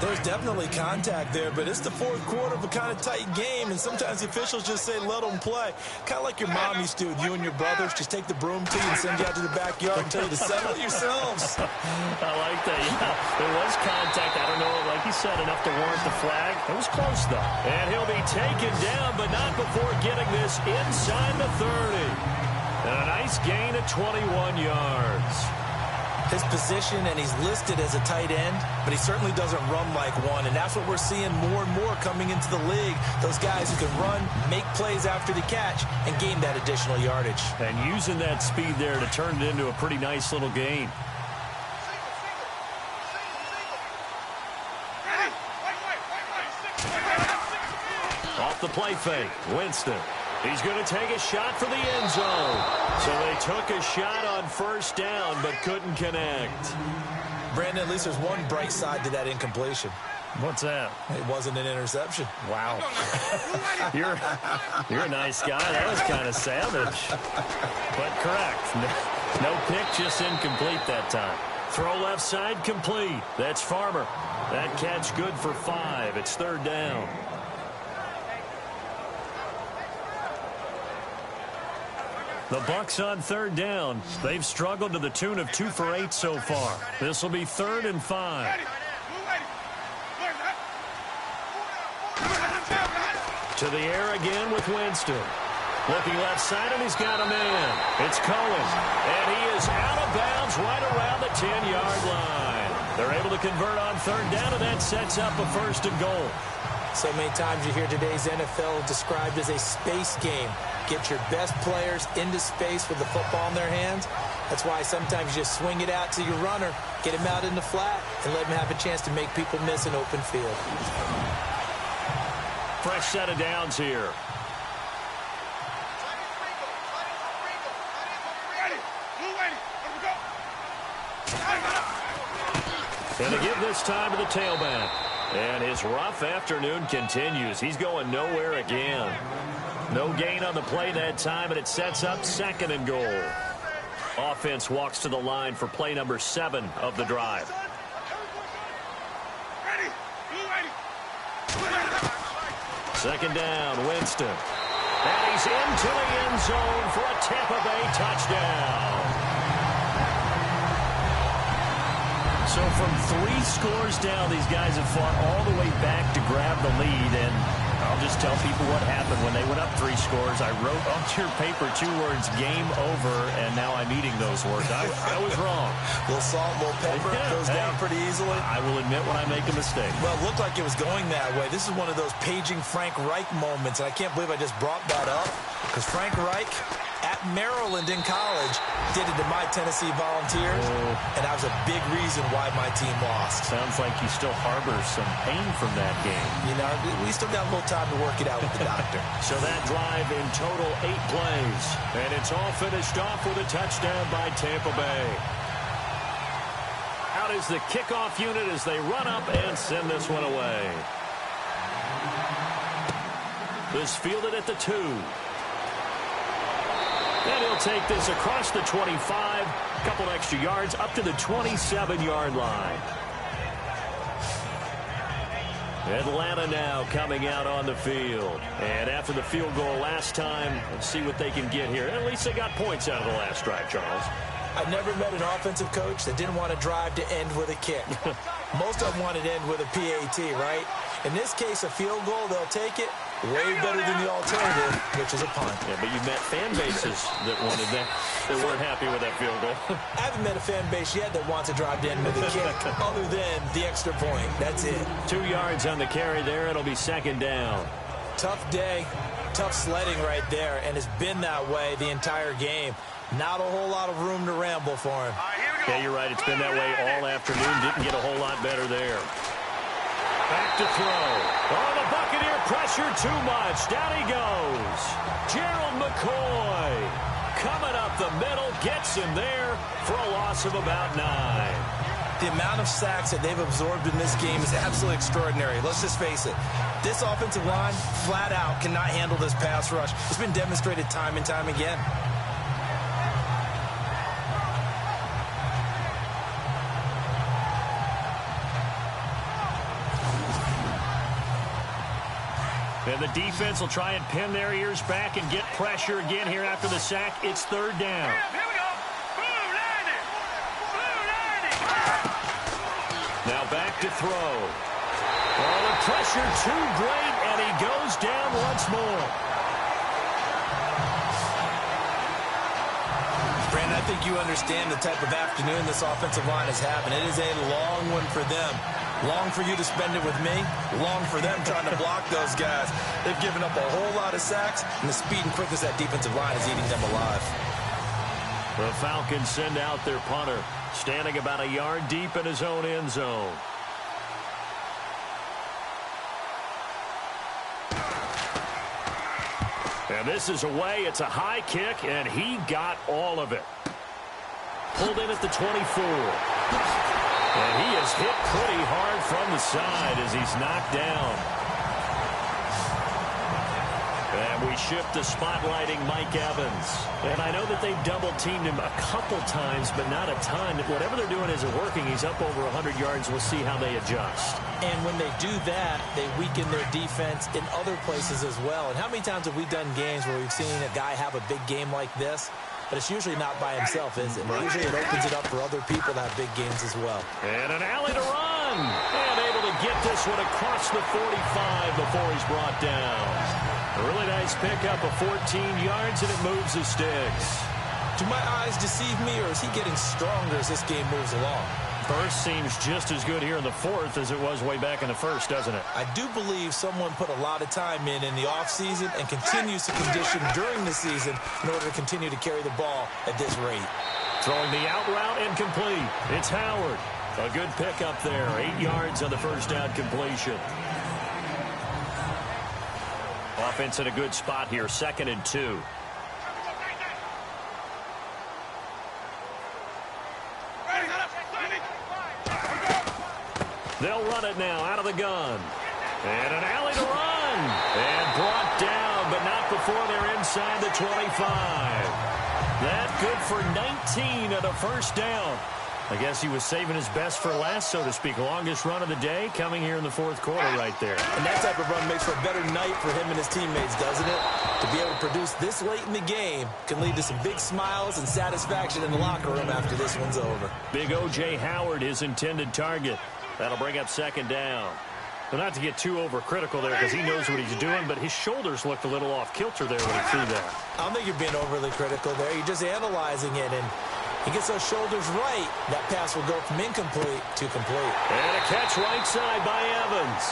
There's definitely contact there, but it's the fourth quarter of a kind of tight game, and sometimes the officials just say, let them play. Kind of like your mom used to, you and your brothers just take the broom to you and send you out to the backyard and tell you to settle it yourselves. I like that, yeah. There was contact. I don't know, like you said, enough to warrant the flag. It was close, though. And he'll be taken down, but not before getting this inside the 30. And a nice gain of 21 yards. His position, and he's listed as a tight end, but he certainly doesn't run like one, and that's what we're seeing more and more coming into the league. Those guys who can run, make plays after the catch, and gain that additional yardage. And using that speed there to turn it into a pretty nice little gain. Off the play fake, Winston. He's going to take a shot for the end zone. So they took a shot on first down, but couldn't connect. Brandon, at least there's one bright side to that incompletion. What's that? It wasn't an interception. Wow. You're a nice guy. That was kind of savage. But correct. No pick, just incomplete that time. Throw left side, complete. That's Farmer. That catch good for 5. It's 3rd down. The Bucs on 3rd down. They've struggled to the tune of 2 for 8 so far. This will be 3rd and 5. To the air again with Winston. Looking left side, and he's got a man. It's Cohen, and he is out of bounds right around the 10-yard line. They're able to convert on 3rd down, and that sets up a 1st and goal. So many times you hear today's NFL described as a space game. Get your best players into space with the football in their hands. That's why sometimes you just swing it out to your runner, get him out in the flat, and let him have a chance to make people miss an open field. Fresh set of downs here. And to give this time to the tailback. And his rough afternoon continues. He's going nowhere again. No gain on the play that time, and it sets up 2nd and goal. Offense walks to the line for play number 7 of the drive. Second down, Winston. And he's into the end zone for a Tampa Bay touchdown. So from 3 scores down, these guys have fought all the way back to grab the lead. And I'll just tell people what happened when they went up 3 scores. I wrote onto your paper 2 words, game over, and now I'm eating those words. I was wrong. A little salt, a little pepper, goes down pretty easily. I will admit when I make a mistake. Well, it looked like it was going that way. This is one of those paging Frank Reich moments, and I can't believe I just brought that up, because Frank Reich at Maryland in college did it to my Tennessee Volunteers, and that was a big reason why my team lost. Sounds like you still harbor some pain from that game. You know, we still got a little time to work it out with the doctor. So that drive in total 8 plays, and it's all finished off with a touchdown by Tampa Bay. Out is the kickoff unit as they run up and send this one away. This fielded at the 2. And he'll take this across the 25, a couple extra yards, up to the 27-yard line. Atlanta now coming out on the field. And after the field goal last time, let's see what they can get here. At least they got points out of the last drive, Charles. I've never met an offensive coach that didn't want to drive to end with a kick. Most of them wanted to end with a PAT, right? In this case, a field goal, they'll take it. Way better than the alternative, which is a punt. Yeah, but you've met fan bases that wanted that, that weren't happy with that field goal. I haven't met a fan base yet that wants to drive to end with a kick, other than the extra point. That's it. 2 yards on the carry there. It'll be 2nd down. Tough day, tough sledding right there, and it's been that way the entire game. Not a whole lot of room to ramble for him. Yeah, you're right. It's been that way all afternoon. Didn't get a whole lot better there. Back to throw. Oh, the Buccaneer pressure too much. Down he goes. Gerald McCoy coming up the middle, gets him there for a loss of about 9. The amount of sacks that they've absorbed in this game is absolutely extraordinary. Let's just face it. This offensive line, flat out, cannot handle this pass rush. It's been demonstrated time and time again. And the defense will try and pin their ears back and get pressure again here after the sack. It's 3rd down. Here we go. Blue landing. Blue landing. Now back to throw. Oh, the pressure too great, and he goes down once more. Brandon, I think you understand the type of afternoon this offensive line is having. It is a long one for them. Long for you to spend it with me. Long for them trying to block those guys. They've given up a whole lot of sacks, and the speed and quickness of that defensive line is eating them alive. The Falcons send out their punter, standing about a yard deep in his own end zone. And this is away. It's a high kick, and he got all of it. Pulled in at the 24. And he is hit pretty hard from the side as he's knocked down. And we shift to spotlighting Mike Evans. And I know that they've double-teamed him a couple times, but not a ton. Whatever they're doing isn't working. He's up over 100 yards. We'll see how they adjust. And when they do that, they weaken their defense in other places as well. And how many times have we done games where we've seen a guy have a big game like this? But it's usually not by himself, is it? Usually it opens it up for other people to have big games as well. And an alley to run. And able to get this one across the 45 before he's brought down. A really nice pickup of 14 yards, and it moves the sticks. Do my eyes deceive me, or is he getting stronger as this game moves along? Burst seems just as good here in the fourth as it was way back in the first, doesn't it? I do believe someone put a lot of time in the offseason and continues to condition during the season in order to continue to carry the ball at this rate. Throwing the out route incomplete. It's Howard. A good pickup there. 8 yards on the first down completion. Offense in a good spot here. 2nd and 2. They'll run it now out of the gun. And an alley to run. And brought down, but not before they're inside the 25. That good for 19 at a first down. I guess he was saving his best for last, so to speak. Longest run of the day coming here in the fourth quarter right there. And that type of run makes for a better night for him and his teammates, doesn't it? To be able to produce this late in the game can lead to some big smiles and satisfaction in the locker room after this one's over. Big O.J. Howard, his intended target. That'll bring up 2nd down. Well, not to get too overcritical there because he knows what he's doing, but his shoulders looked a little off kilter there when he threw that. I don't think you're being overly critical there. You're just analyzing it, and he gets those shoulders right. That pass will go from incomplete to complete. And a catch right side by Evans.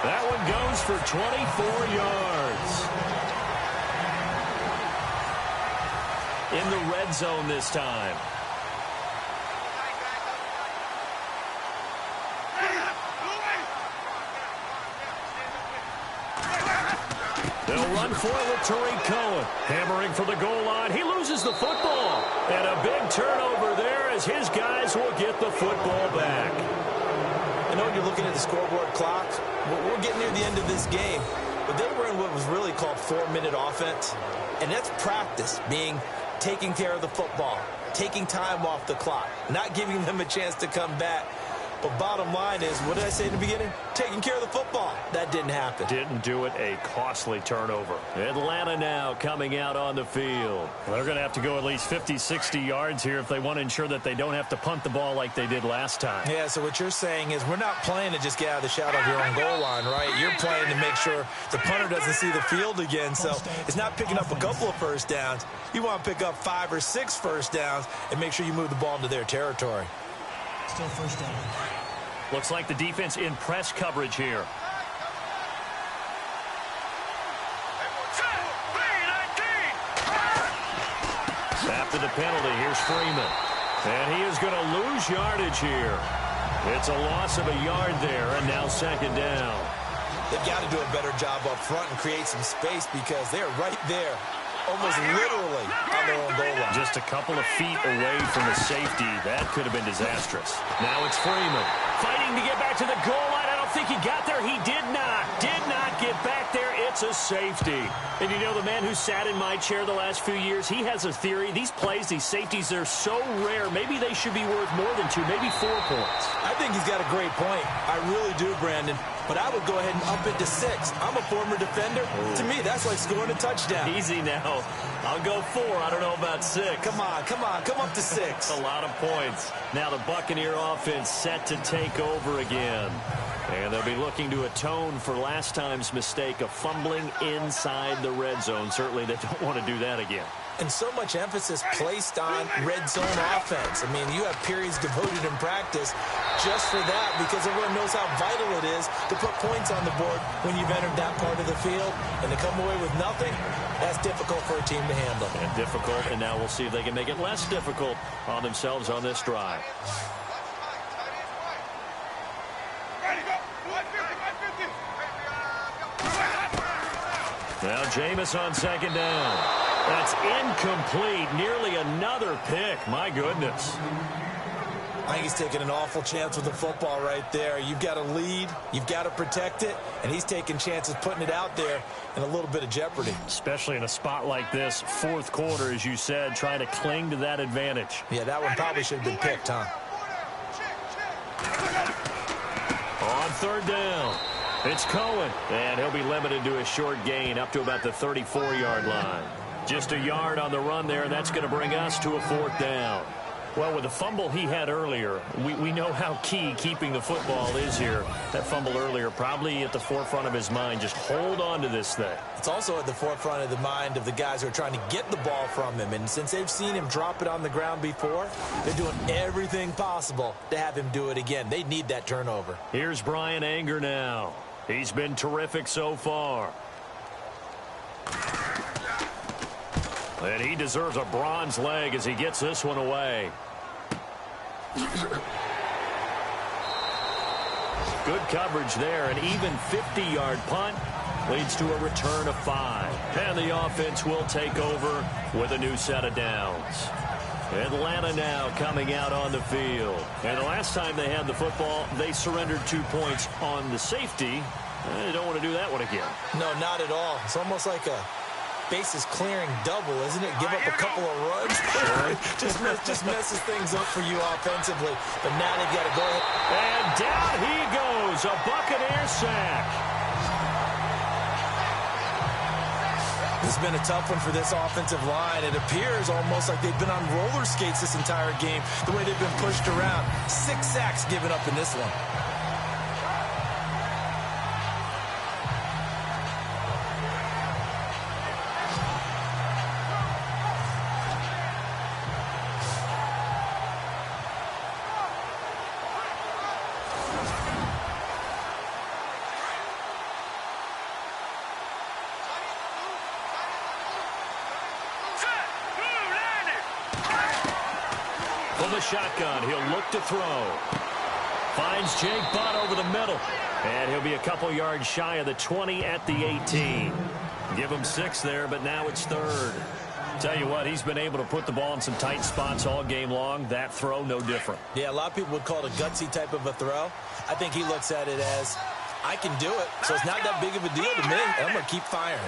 That one goes for 24 yards. In the red zone this time. They'll run for it with Tariq Cohen. Hammering for the goal line. He loses the football. And a big turnover there as his guys will get the football back. I know you're looking at the scoreboard clock. We're getting near the end of this game. But they were in what was really called 4-minute offense. And that's practice, being taking care of the football, taking time off the clock, not giving them a chance to come back. But bottom line is, what did I say in the beginning? Taking care of the football. That didn't happen. Didn't do it. A costly turnover. Atlanta now coming out on the field. They're going to have to go at least 50, 60 yards here if they want to ensure that they don't have to punt the ball like they did last time. Yeah, so what you're saying is we're not playing to just get out of the shadow of your own goal line, right? You're playing to make sure the punter doesn't see the field again. So it's not picking up a couple of first downs. You want to pick up 5 or 6 first downs and make sure you move the ball into their territory. Still first down. Looks like the defense in press coverage here. After the penalty, here's Freeman. And he is going to lose yardage here. It's a loss of a yard there, and now 2nd down. They've got to do a better job up front and create some space because they're right there, almost literally on their own goal line. Just a couple of feet away from the safety. That could have been disastrous. Now it's Freeman fighting to get back to the goal line. I don't think he got there. He did not get back there. It's a safety. And you know, the man who sat in my chair the last few years, he has a theory. These plays, these safeties, they're so rare. Maybe they should be worth more than 2, maybe 4 points. I think he's got a great point. I really do, Brandon. But I would go ahead and up it to 6. I'm a former defender. To me, that's like scoring a touchdown. Easy now. I'll go 4. I don't know about 6. Come on. Come up to 6. A lot of points. Now the Buccaneer offense set to take over again. And they'll be looking to atone for last time's mistake of fumbling inside the red zone. Certainly they don't want to do that again. And so much emphasis placed on red zone offense. I mean, you have periods devoted in practice just for that because everyone knows how vital it is to put points on the board when you've entered that part of the field. And to come away with nothing, that's difficult for a team to handle. And difficult, and now we'll see if they can make it less difficult on themselves on this drive. Now Jameis on 2nd down. That's incomplete. Nearly another pick. My goodness. I think he's taking an awful chance with the football right there. You've got to lead, you've got to protect it, and he's taking chances putting it out there in a little bit of jeopardy. Especially in a spot like this, fourth quarter, as you said, trying to cling to that advantage. Yeah, that one probably should have been picked, huh? On third down, it's Cohen, and he'll be limited to a short gain up to about the 34-yard line. Just a yard on the run there, and that's going to bring us to a fourth down. Well, with the fumble he had earlier, we know how key keeping the football is here. That fumble earlier probably at the forefront of his mind. Just hold on to this thing. It's also at the forefront of the mind of the guys who are trying to get the ball from him. And since they've seen him drop it on the ground before, they're doing everything possible to have him do it again. They need that turnover. Here's Brian Anger now. He's been terrific so far. And he deserves a bronze leg as he gets this one away. Good coverage there. An even 50-yard punt leads to a return of 5. And the offense will take over with a new set of downs. Atlanta now coming out on the field. And the last time they had the football, they surrendered 2 points on the safety. They don't want to do that one again. No, not at all. It's almost like a bases clearing double, isn't it? Give up a couple of runs. just messes things up for you offensively. But now they got to go ahead. And down he goes. A Buccaneers sack. This has been a tough one for this offensive line. It appears almost like they've been on roller skates this entire game, the way they've been pushed around. 6 sacks given up in this one. From the shotgun, he'll look to throw. Finds Jake Butt over the middle. And he'll be a couple yards shy of the 20 at the 18. Give him 6 there, but now it's third. Tell you what, he's been able to put the ball in some tight spots all game long. That throw, no different. Yeah, a lot of people would call it a gutsy type of a throw. I think he looks at it as, I can do it, so it's not that big of a deal to me. I'm going to keep firing.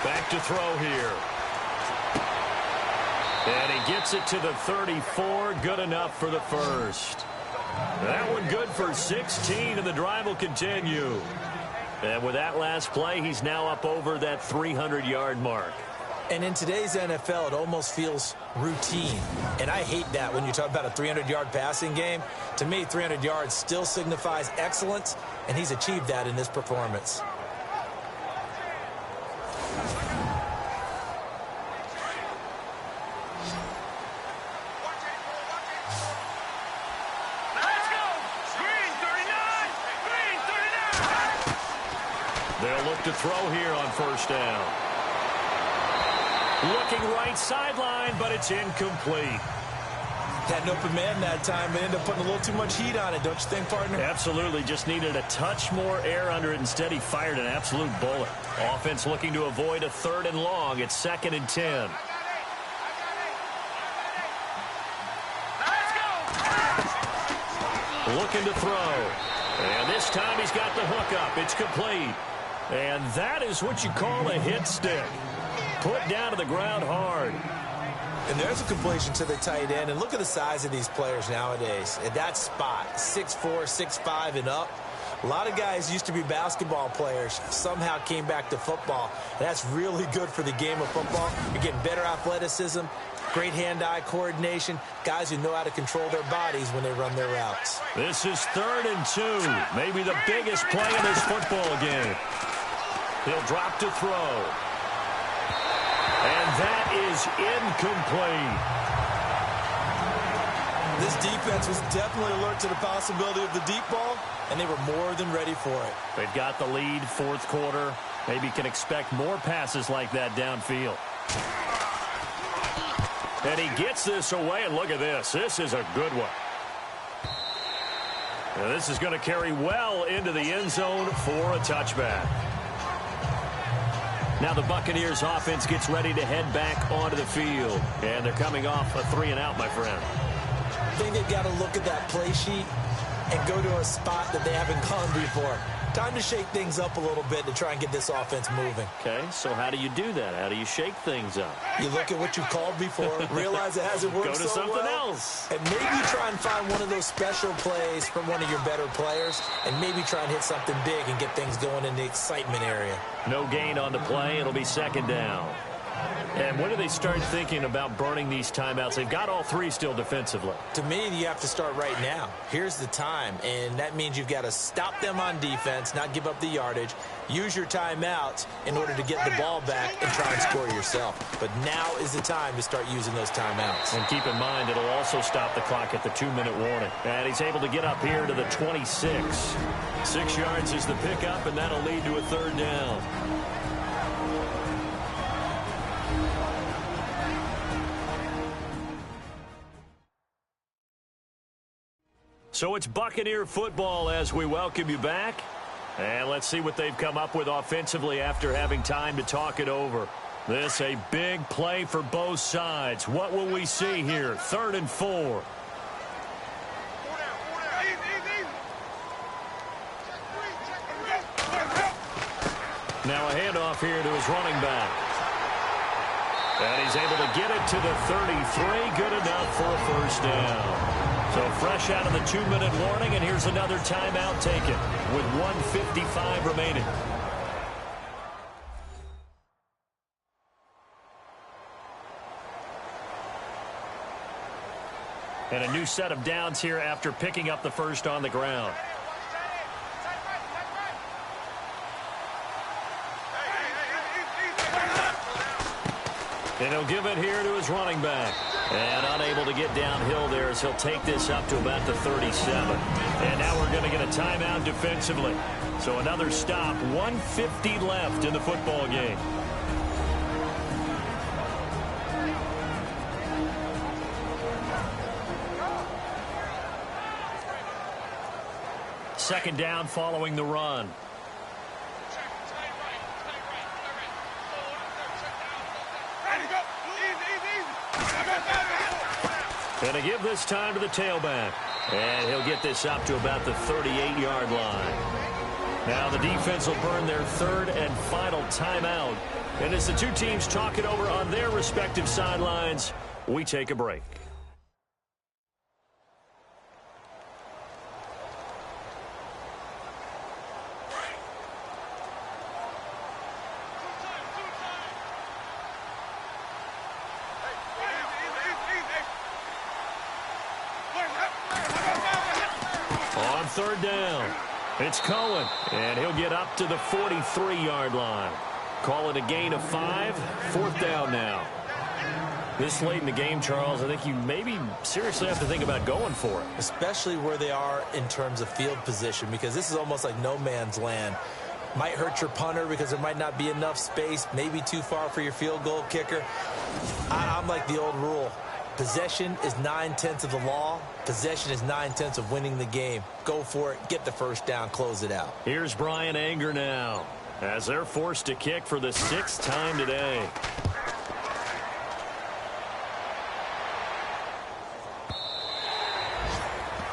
Back to throw here. And he gets it to the 34. Good enough for the first. That one good for 16, and the drive will continue. And with that last play, he's now up over that 300-yard mark. And in today's NFL, it almost feels routine. And I hate that when you talk about a 300-yard passing game. To me, 300 yards still signifies excellence, and he's achieved that in this performance. They'll look to throw here on first down. Looking right sideline, but it's incomplete. Had an open man that time, but ended up putting a little too much heat on it, don't you think, partner? Absolutely. Just needed a touch more air under it. Instead, he fired an absolute bullet. Offense looking to avoid a 3rd and long. It's 2nd and 10. Looking to throw. And this time he's got the hook up. It's complete. And that is what you call a hit stick. Put down to the ground hard. And there's a completion to the tight end. And look at the size of these players nowadays. At that spot, 6'4", 6'5", and up. A lot of guys used to be basketball players, somehow came back to football. And that's really good for the game of football. You're getting better athleticism, great hand-eye coordination, guys who know how to control their bodies when they run their routes. This is 3rd and 2, maybe the biggest play in this football game. He'll drop to throw. And that is incomplete. This defense was definitely alert to the possibility of the deep ball, and they were more than ready for it. They've got the lead, 4th quarter. Maybe can expect more passes like that downfield. And he gets this away, and look at this. This is a good one. Now this is going to carry well into the end zone for a touchback. Now the Buccaneers offense gets ready to head back onto the field. And they're coming off a 3-and-out, my friend. I think they've got to look at that play sheet and go to a spot that they haven't gone before. Time to shake things up a little bit to try and get this offense moving. Okay, so how do you do that? How do you shake things up? You look at what you called before, realize it hasn't worked Go to so something well, else. and maybe try and find one of those special plays from one of your better players, and maybe try and hit something big and get things going in the excitement area. No gain on the play. It'll be 2nd down. And when do they start thinking about burning these timeouts? They've got all 3 still defensively. To me, you have to start right now. Here's the time, and that means you've got to stop them on defense, not give up the yardage, use your timeouts in order to get the ball back and try and score yourself. But now is the time to start using those timeouts. And keep in mind, it'll also stop the clock at the 2-minute warning. And he's able to get up here to the 26. 6 yards is the pickup, and that'll lead to a 3rd down. So it's Buccaneer football as we welcome you back. And let's see what they've come up with offensively after having time to talk it over. This a big play for both sides. What will we see here? 3rd and 4. Now a handoff here to his running back. And he's able to get it to the 33. Good enough for a 1st down. So fresh out of the 2-minute warning, and here's another timeout taken with 1:55 remaining. And a new set of downs here after picking up the 1st on the ground. And he'll give it here to his running back. And unable to get downhill there as he'll take this up to about the 37. And now we're going to get a timeout defensively. So another stop, 1:50 left in the football game. Second down following the run. Going to give this time to the tailback. And he'll get this up to about the 38-yard line. Now the defense will burn their 3rd and final timeout. And as the two teams talk it over on their respective sidelines, we take a break. On 3rd down, it's Cohen, and he'll get up to the 43-yard line. Call it a gain of 5, 4th down now. This late in the game, Charles, I think you maybe seriously have to think about going for it. Especially where they are in terms of field position, because this is almost like no man's land. Might hurt your punter because there might not be enough space, maybe too far for your field goal kicker. I'm like the old rule. Possession is 9/10 of the law. Possession is 9/10 of winning the game. Go for it. Get the 1st down. Close it out. Here's Brian Anger now as they're forced to kick for the 6th time today.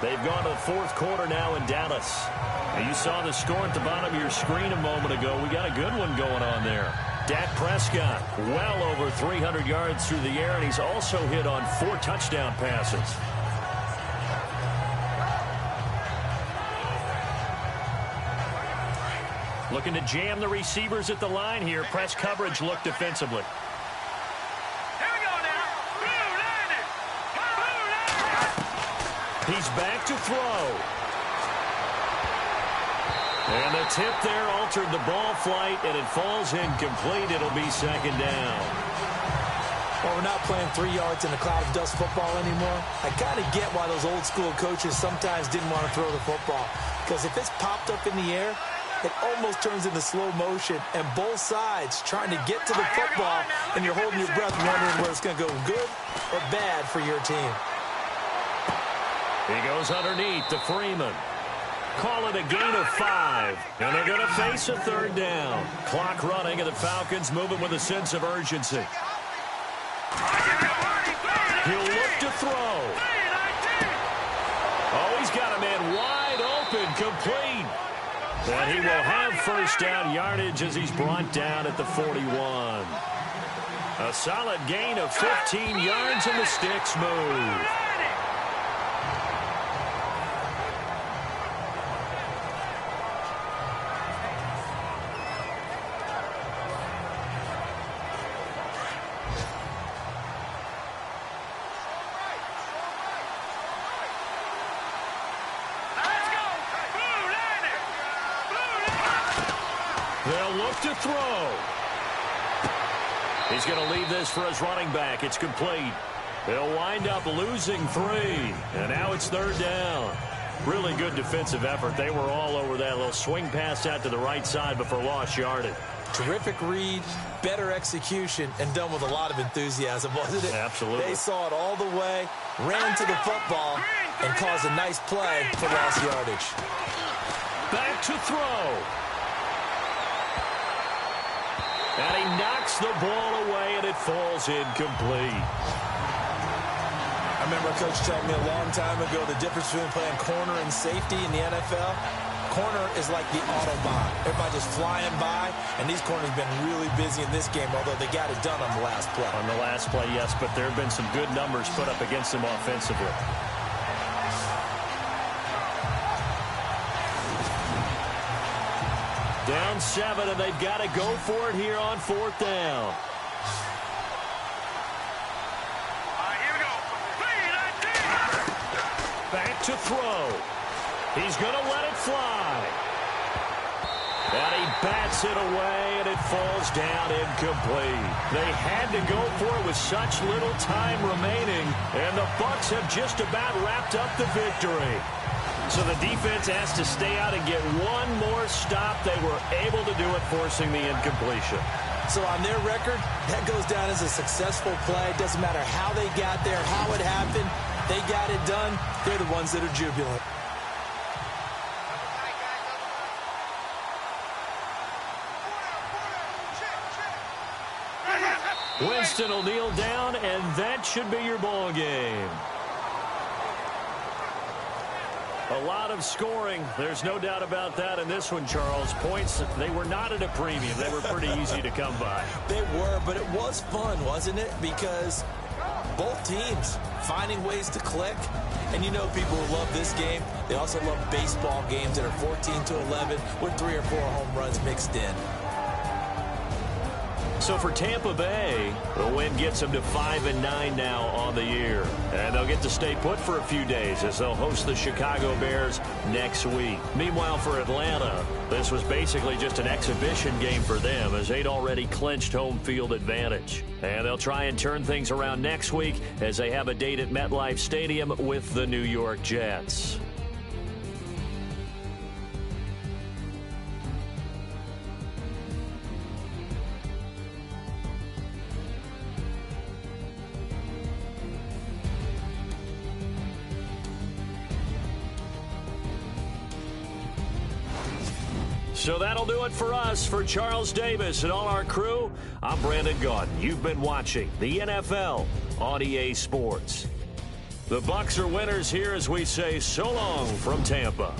They've gone to the 4th quarter now in Dallas. Now you saw the score at the bottom of your screen a moment ago. We got a good one going on there. Dak Prescott, well over 300 yards through the air, and he's also hit on 4 touchdown passes. Looking to jam the receivers at the line here. Press coverage look defensively. Here we go now. He's back to throw. And the tip there altered the ball flight, and it falls incomplete. It'll be 2nd down. Well, we're not playing 3 yards in a cloud of dust football anymore. I kind of get why those old school coaches sometimes didn't want to throw the football. Because if it's popped up in the air, it almost turns into slow motion. And both sides trying to get to the football, and you're holding your breath wondering whether it's going to go good or bad for your team. He goes underneath to Freeman. Call it a gain of 5. And they're going to face a third down. Clock running, and the Falcons moving with a sense of urgency. He'll look to throw. Oh, he's got a man wide open, complete. And he will have first down yardage as he's brought down at the 41. A solid gain of 15 yards, and the sticks move. They'll look to throw. He's going to leave this for his running back. It's complete. They'll wind up losing 3. And now it's third down. Really good defensive effort. They were all over that little swing pass out to the right side before lost yardage. Terrific read, better execution, and done with a lot of enthusiasm, wasn't it? Absolutely. They saw it all the way, ran to the football, and caused a nice play for lost yardage. Back to throw. And he knocks the ball away, and it falls incomplete. I remember a coach telling me a long time ago the difference between playing corner and safety in the NFL. Corner is like the Autobahn. Everybody just flying by, and these corners have been really busy in this game, although they got it done on the last play. On the last play, yes, but there have been some good numbers put up against them offensively. Down 7, and they've got to go for it here on 4th down. Here we go. Back to throw. He's going to let it fly. And he bats it away, and it falls down incomplete. They had to go for it with such little time remaining, and the Bucs have just about wrapped up the victory. So the defense has to stay out and get one more stop. They were able to do it, forcing the incompletion. So on their record, that goes down as a successful play. It doesn't matter how they got there, how it happened. They got it done. They're the ones that are jubilant. Winston will kneel down, and that should be your ball game. A lot of scoring. There's no doubt about that in this one, Charles. Points, they were not at a premium. They were pretty easy to come by. They were, but it was fun, wasn't it? Because both teams finding ways to click. And you know people who love this game, they also love baseball games that are 14-11 with 3 or 4 home runs mixed in. So for Tampa Bay, the win gets them to 5-9 now on the year. And they'll get to stay put for a few days as they'll host the Chicago Bears next week. Meanwhile, for Atlanta, this was basically just an exhibition game for them as they'd already clinched home field advantage. And they'll try and turn things around next week as they have a date at MetLife Stadium with the New York Jets. So that'll do it for us. For Charles Davis and all our crew, I'm Brandon Gaudin. You've been watching the NFL on EA Sports. The Bucs are winners here as we say so long from Tampa.